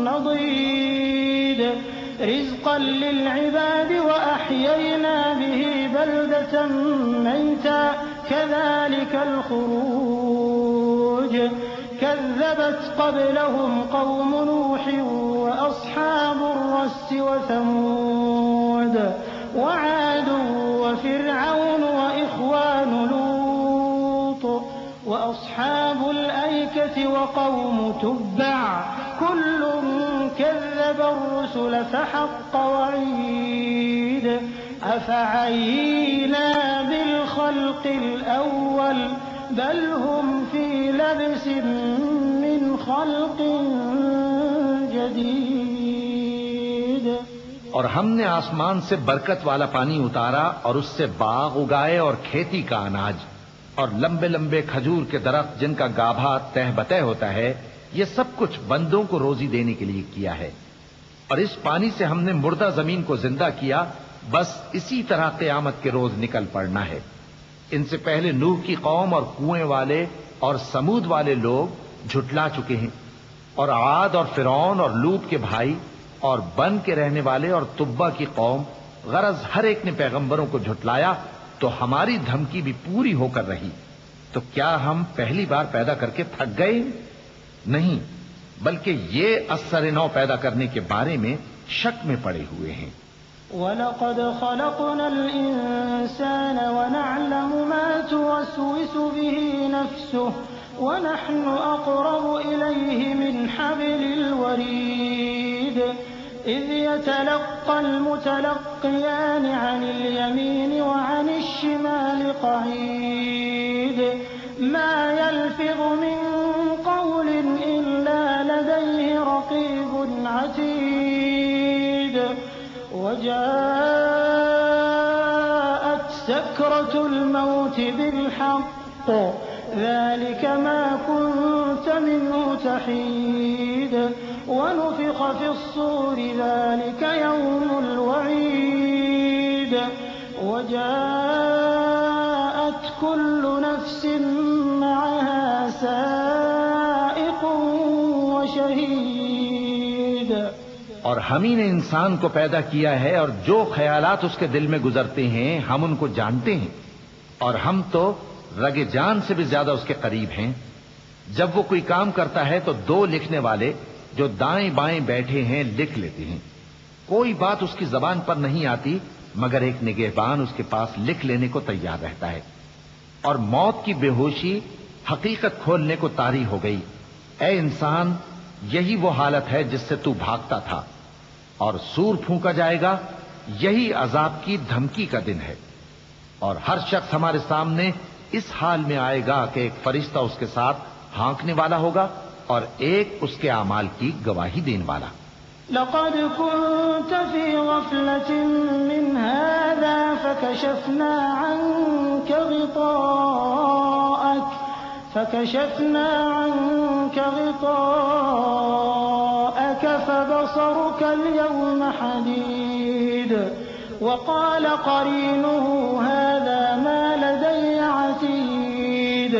نَضِيدٌ رِزْقًا لِلْعِبَادِ وَأَحْيَيْنَا بِهِ بَلْدَةً مَيْتًا كَذَلِكَ الْخُرُوجُ۔ كذبت قبلهم قوم نوح وأصحاب الرس وثمود وعاد وفرعون وإخوان لوط وأصحاب الأيكة وقوم تبع كل كذب الرسل فحق وعيد أفعينا بالخلق الأول بل هم في لبس من خلق جديد. اور ہم نے آسمان سے برکت والا پانی اتارا اور اس سے باغ اگائے اور کھیتی کا اناج اور لمبے لمبے کھجور کے درخت جن کا گابھا تہ بتہ ہوتا ہے. یہ سب کچھ بندوں کو روزی دینے کے لیے کیا ہے. اور اس پانی سے ہم نے مردہ زمین کو زندہ کیا. بس اسی طرح قیامت کے روز نکل پڑنا ہے. ان سے پہلے نوح کی قوم اور کنویں والے اور سمود والے لوگ جھٹلا چکے ہیں. اور عاد اور فرعون اور لوط کے بھائی اور بن کے رہنے والے اور تبا کی قوم، غرض ہر ایک نے پیغمبروں کو جھٹلایا تو ہماری دھمکی بھی پوری ہو کر رہی. تو کیا ہم پہلی بار پیدا کر کے تھک گئے؟ نہیں، بلکہ یہ اثر نو پیدا کرنے کے بارے میں شک میں پڑے ہوئے ہیں. وَلَقَدْ خَلَقْنَا الْإِنسَانَ وَنَعْلَمُ مَا تُوَسْوِسُ بِهِ نَفْسُهُ وَنَحْنُ أَقْرَبُ إِلَيْهِ مِنْ حَبْلِ الْوَرِيدِ إِذْ يَتَلَقَّى الْمُتَلَقِّيَانِ عَنِ الْيَمِينِ وَعَنِ الشِّمَالِ قَعِيدٌ مَا يَلْفِظُ مِنْ قَوْلٍ إِلَّا لَدَيْهِ رَقِيبٌ عَتِيدٌ وَجَاءَتْ سَكْرَةُ الْمَوْتِ بِالْحَقِّ ذَلِكَ مَا كُنتَ مِنْهُ تَحِيدُ وَنُفِخَ فِي الصُّورِ ذَلِكَ يَوْمُ الْوَعِيدِ وَجَاءَتْ كُلُّ نَفْسٍ مَعَهَا سَائِقٌ وَشَهِيدٌ. اور ہم ہی نے انسان کو پیدا کیا ہے اور جو خیالات اس کے دل میں گزرتے ہیں ہم ان کو جانتے ہیں. اور ہم تو رگ جان سے بھی زیادہ اس کے قریب ہیں. جب وہ کوئی کام کرتا ہے تو دو لکھنے والے جو دائیں بائیں بیٹھے ہیں لکھ لیتے ہیں. کوئی بات اس کی زبان پر نہیں آتی مگر ایک نگہبان اس کے پاس لکھ لینے کو تیار رہتا ہے. اور موت کی بے ہوشی حقیقت کھولنے کو طاری ہو گئی. اے انسان، یہی وہ حالت ہے جس سے تو بھاگتا تھا. اور سور پھونکا جائے گا، یہی عذاب کی دھمکی کا دن ہے. اور ہر شخص ہمارے سامنے اس حال میں آئے گا کہ ایک فرشتہ اس کے ساتھ ہانکنے والا ہوگا اور ایک اس کے اعمال کی گواہی دینے والا. لقد كنت في غفلة من هذا فكشفنا عنك غطاءك فبصرك اليوم حديد. وقال قرينه هذا ما لدي عتيد.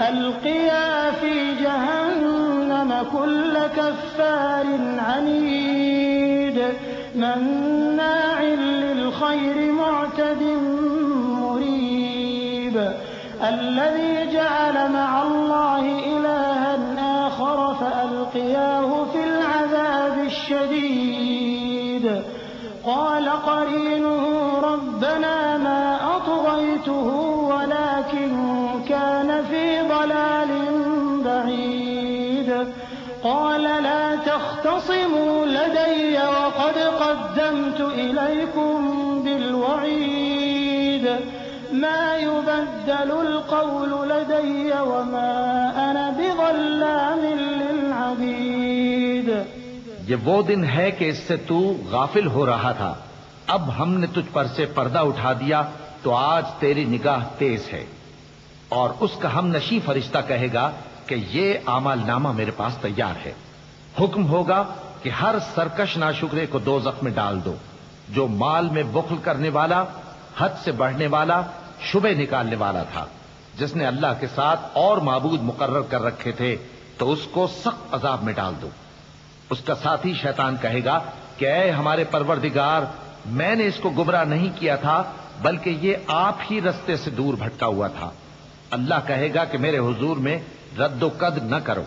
ألقيا في جهنم كل كفار عنيد مناع للخير معتد مريب. الذي جعل مع الله إلها آخر فألقياه في العذاب الشديد. قال قرينه ربنا ما أطغيته ولكن كان في ضلال بعيد. قال لا تختصموا لدي وقد قدمت إليكم بالوعيد. ما يبدل القول لدي وما أنا بظلام للعبيد. یہ وہ دن ہے کہ اس سے تو غافل ہو رہا تھا. اب ہم نے تجھ پر سے پردہ اٹھا دیا تو آج تیری نگاہ تیز ہے. اور اس کا ہم نشیں فرشتہ کہے گا کہ یہ اعمال نامہ میرے پاس تیار ہے. حکم ہوگا کہ ہر سرکش ناشکرے کو دوزخ میں ڈال دو، جو مال میں بخل کرنے والا، حد سے بڑھنے والا، شبہ نکالنے والا تھا، جس نے اللہ کے ساتھ اور معبود مقرر کر رکھے تھے، تو اس کو سخت عذاب میں ڈال دو. اس کا ساتھی شیطان کہے گا کہ اے ہمارے پروردگار، میں نے اس کو گمراہ نہیں کیا تھا بلکہ یہ آپ ہی رستے سے دور بھٹکا ہوا تھا. اللہ کہے گا کہ میرے حضور میں رد و قد نہ کرو.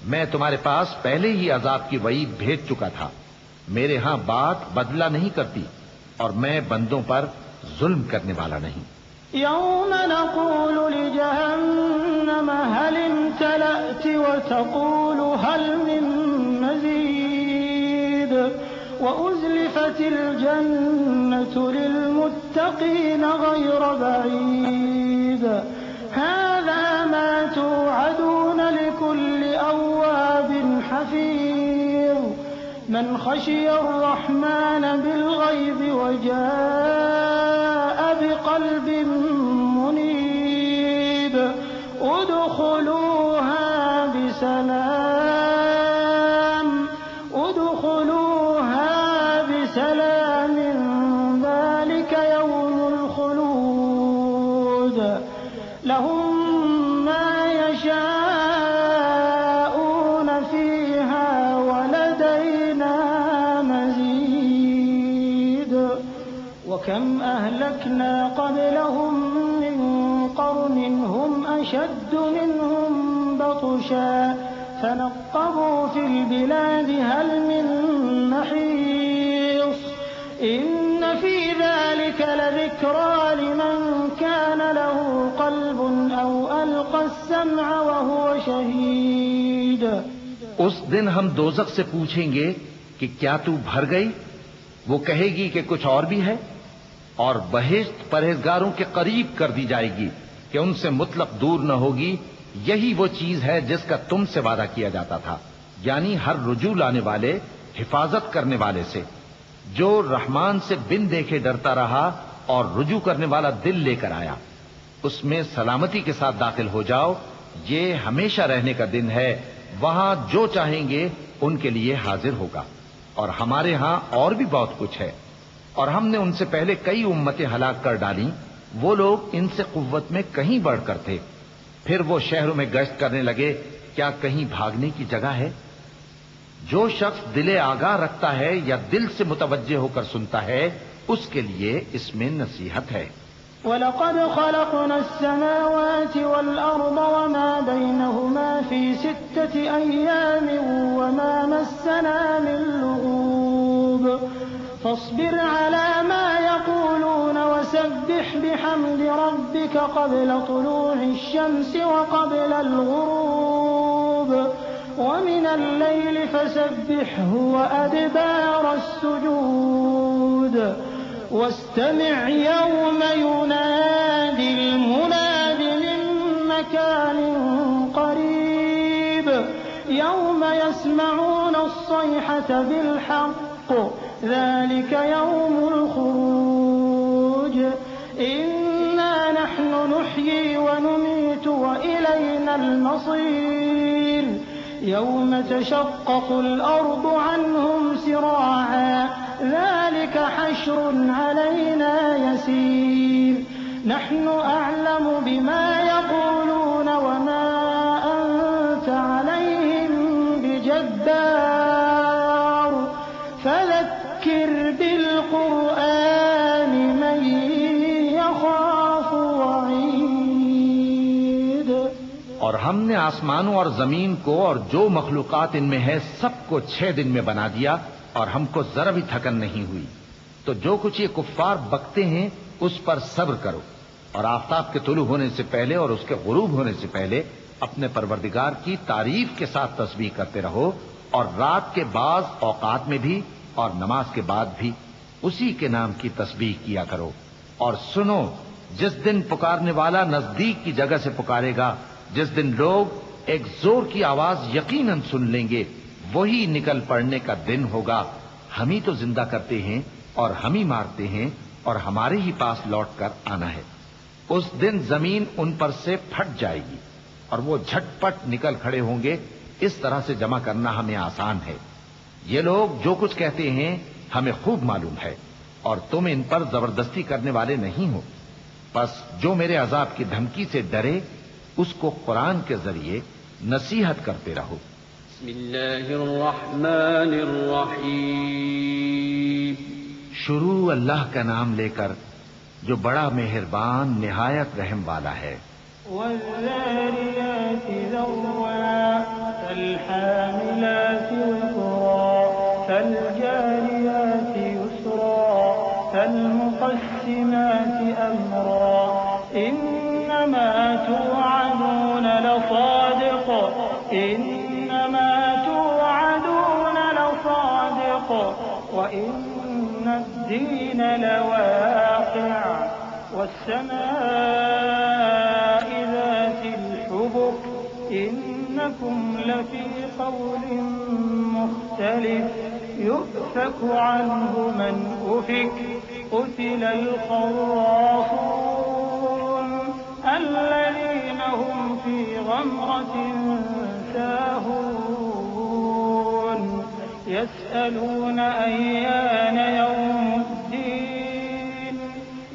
میں تمہارے پاس پہلے ہی عذاب کی وعید بھیج چکا تھا. میرے ہاں بات بدلہ نہیں کرتی اور میں بندوں پر ظلم کرنے والا نہیں. يوم نقول لجهنم هل امتلأت وتقول هل من مزيد وأزلفت الجنة للمتقين غير بعيد هذا ما توعدون لكل أواب حفيظ من خشي الرحمن بالغيب وجاء بقلب منيب ادخلوها بسلام ذلك يوم الخلود لهم ما يشاءون فيها ولدينا مزيد وكم أهلكنا قبلهم من قرن هم أشد منهم بطشا فنقبوا في البلاد هل من محيص إن في ذلك لذكرى لمن كان له قلب أو ألقى السمع وهو شهيد. اس دن ہم دوزخ سے پوچھیں گے کہ کیا تو بھر گئی؟ وہ کہے گی کہ کچھ اور بھی ہے. اور بہشت پرہیزگاروں کے قریب کر دی جائے گی کہ ان سے مطلق دور نہ ہوگی. یہی وہ چیز ہے جس کا تم سے وعدہ کیا جاتا تھا، یعنی ہر رجوع لانے والے، حفاظت کرنے والے سے. جو رحمان سے بن دیکھے ڈرتا رہا اور رجوع کرنے والا دل لے کر آیا، اس میں سلامتی کے ساتھ داخل ہو جاؤ. یہ ہمیشہ رہنے کا دن ہے، وہاں جو چاہیں گے ان کے لیے حاضر ہوگا. اور ہمارے ہاں اور بھی بہت کچھ ہے. اور ہم نے ان سے پہلے کئی امتیں ہلاک کر ڈالیں، وہ لوگ ان سے قوت میں کہیں بڑھ کر تھے. پھر وہ شہروں میں گشت کرنے لگے، کیا کہیں بھاگنے کی جگہ ہے؟ جو شخص دل آگاہ رکھتا ہے یا دل سے متوجہ ہو کر سنتا ہے، اس کے لیے اس میں نصیحت ہے. وَلَقَدْ خَلَقْنَا السَّمَاوَاتِ وَالْأَرْضَ وَمَا بَيْنَهُمَا فِي 6 أَيَّامٍ وَمَا مَسَّنَا مِن لُّغُوبٍ فاصبر على ما يقولون وسبح بحمد ربك قبل طلوع الشمس وقبل الغروب ومن الليل فسبحه وأدبار السجود واستمع يوم ينادي المناد من مكان قريب يوم يسمعون الصيحة بالحق ذلك يوم الخروج إنا نحن نحيي ونميت وإلينا المصير يوم تشقق الأرض عنهم سراعا ذلك حشر علينا يسير نحن أعلم بما يقولون وما أنت عليهم بجبار فذكر بالقرآن من يخاف وعيد. اور ہم نے آسمانوں اور زمین کو اور جو مخلوقات ان میں ہے سب کو 6 دن میں بنا دیا اور ہم کو ذرا بھی تھکن نہیں ہوئی. تو جو کچھ یہ کفار بکتے ہیں اس پر صبر کرو اور آفتاب کے طلوع ہونے سے پہلے اور اس کے غروب ہونے سے پہلے اپنے پروردگار کی تعریف کے ساتھ تسبیح کرتے رہو اور رات کے بعض اوقات میں بھی اور نماز کے بعد بھی اسی کے نام کی تسبیح کیا کرو. اور سنو، جس دن پکارنے والا نزدیک کی جگہ سے پکارے گا، جس دن لوگ ایک زور کی آواز یقیناً سن لیں گے، وہی نکل پڑنے کا دن ہوگا. ہم ہی تو زندہ کرتے ہیں اور ہم ہی مارتے ہیں اور ہمارے ہی پاس لوٹ کر آنا ہے. اس دن زمین ان پر سے پھٹ جائے گی اور وہ جھٹ پٹ نکل کھڑے ہوں گے. اس طرح سے جمع کرنا ہمیں آسان ہے. یہ لوگ جو کچھ کہتے ہیں ہمیں خوب معلوم ہے اور تم ان پر زبردستی کرنے والے نہیں ہو. بس جو میرے عذاب کی دھمکی سے ڈرے اس کو قرآن کے ذریعے نصیحت کرتے رہو. بسم اللہ الرحمن الرحیم. شروع اللہ کا نام لے کر جو بڑا مہربان نہایت رحم والا ہے. والذاريات ذروا فالحاملات وقرا فالجاريات يسرا فالمقسمات أمرا إنما توعدون لصادق إنما توعدون لصادق وإن الدين لواقع والسماء ذات الحبك إنكم لفي قول مختلف يؤفك عنه من أفك قتل الخراصون الذين هم في غمرة ساهون يسألون أيان يوم الدين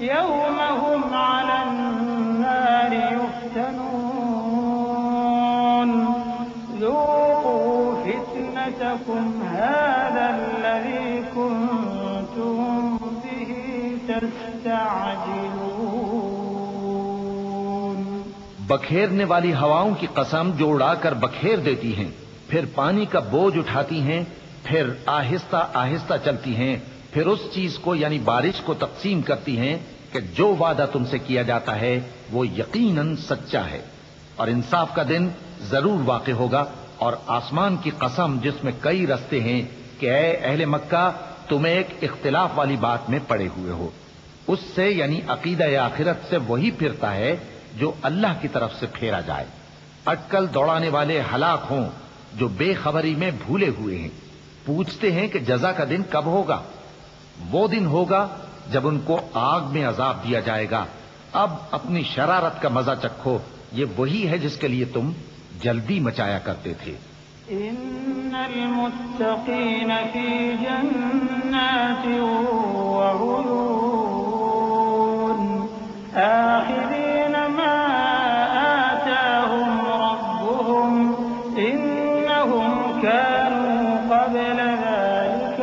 يوم هم على النار يفتنون ذوقوا فتنتكم هذا الذي كنتم به تستعجلون. بکھیرنے والی ہواؤں کی قسم جو اڑا کر بکھیر دیتی ہیں، پھر پانی کا بوجھ اٹھاتی ہیں، پھر آہستہ آہستہ چلتی ہیں، پھر اس چیز کو یعنی بارش کو تقسیم کرتی ہیں کہ جو وعدہ تم سے کیا جاتا ہے وہ یقیناً سچا ہے، اور انصاف کا دن ضرور واقع ہوگا. اور آسمان کی قسم جس میں کئی رستے ہیں کہ اے اہل مکہ تم ایک اختلاف والی بات میں پڑے ہوئے ہو، اس سے یعنی عقیدہ آخرت سے وہی پھرتا ہے جو اللہ کی طرف سے پھیرا جائے. اٹکل دوڑانے والے ہلاک ہوں جو بے خبری میں بھولے ہوئے ہیں. پوچھتے ہیں کہ جزا کا دن کب ہوگا؟ وہ دن ہوگا جب ان کو آگ میں عذاب دیا جائے گا. اب اپنی شرارت کا مزہ چکھو، یہ وہی ہے جس کے لیے تم جلدی مچایا کرتے تھے. إن المتقين في جنات وعيون آخذين ما آتاهم ربهم إنهم كانوا قبل ذلك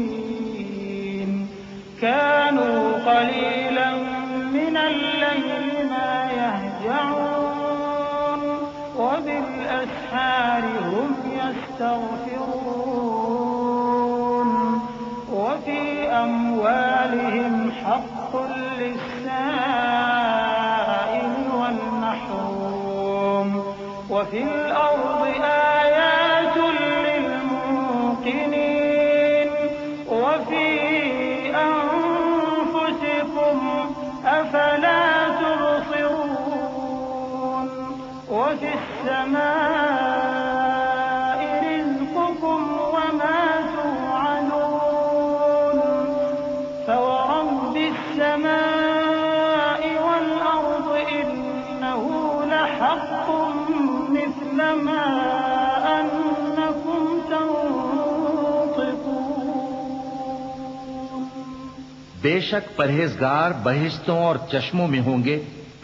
محسنين كانوا قليلا من الليل ما يهجعون وبالأسحار هم يستغفرون وفي أموالهم حق للسائل والمحروم وفي الأرض آيات للموقنين وفي أنفسكم أفلا تبصرون وفي السماء رزقكم وما توعدون فورب السماء والأرض إنه لحق مثل ما أنكم تنطقون. بے شک پرہیزگار بہشتوں اور چشموں میں ہوں گے،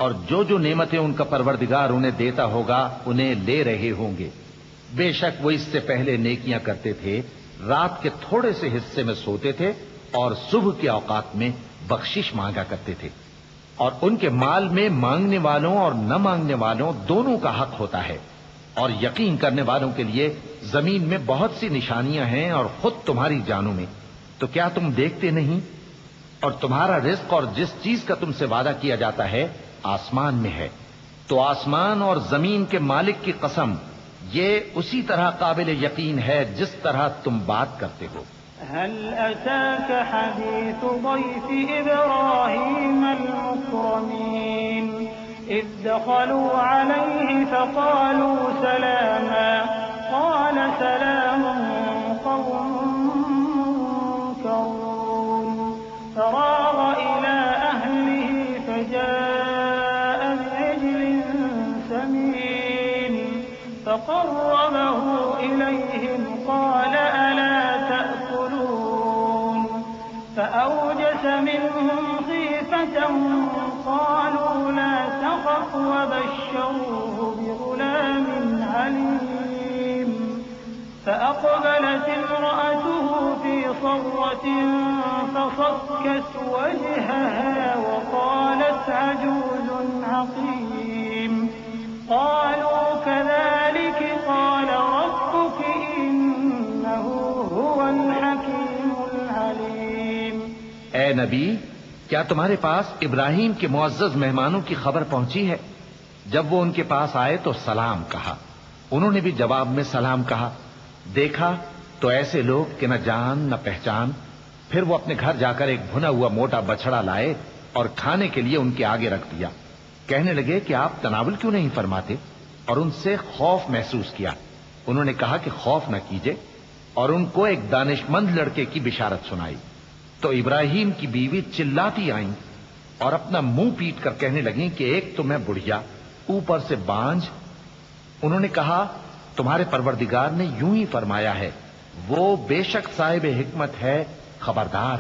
اور جو جو نعمتیں ان کا پروردگار انہیں دیتا ہوگا انہیں لے رہے ہوں گے. بے شک وہ اس سے پہلے نیکیاں کرتے تھے، رات کے تھوڑے سے حصے میں سوتے تھے اور صبح کے اوقات میں بخشش مانگا کرتے تھے. اور ان کے مال میں مانگنے والوں اور نہ مانگنے والوں دونوں کا حق ہوتا ہے. اور یقین کرنے والوں کے لیے زمین میں بہت سی نشانیاں ہیں اور خود تمہاری جانوں میں. تو کیا تم دیکھتے نہیں؟ اور تمہارا رزق اور جس چیز کا تم سے وعدہ کیا جاتا ہے آسمان میں ہے. تو آسمان اور زمین کے مالک کی قسم، یہ اسی طرح قابل یقین ہے جس طرح تم بات کرتے ہو. هل أتاك حديث ضيف إبراهيم المكرمين إذ دخلوا عليه فقالوا سلاما قال سلام قوم منكرون فراغ إلى أهله فجاء بعجل سمين فقربه إليهم قال ألا تأكلون فأوجس منهم خيفة قالوا لا تخف وبشروه بغلام عليم فأقبلت امرأته في صرة فصكت وجهها وقالت عجوز عقيم قالوا كذلك نبی، کیا تمہارے پاس ابراہیم کے معزز مہمانوں کی خبر پہنچی ہے؟ جب وہ ان کے پاس آئے تو سلام کہا، انہوں نے بھی جواب میں سلام کہا۔ دیکھا تو ایسے لوگ کہ نہ جان نہ پہچان۔ پھر وہ اپنے گھر جا کر ایک بھنا ہوا موٹا بچڑا لائے اور کھانے کے لیے ان کے آگے رکھ دیا۔ کہنے لگے کہ آپ تناول کیوں نہیں فرماتے؟ اور ان سے خوف محسوس کیا۔ انہوں نے کہا کہ خوف نہ کیجیے، اور ان کو ایک دانش مند لڑکے کی بشارت سنائی۔ تو ابراہیم کی بیوی چلاتی آئیں اور اپنا منہ پیٹ کر کہنے لگیں کہ ایک تو میں بڑھیا، اوپر سے بانجھ۔ انہوں نے کہا تمہارے پروردگار نے یوں ہی فرمایا ہے، وہ بے شک صاحب حکمت ہے، خبردار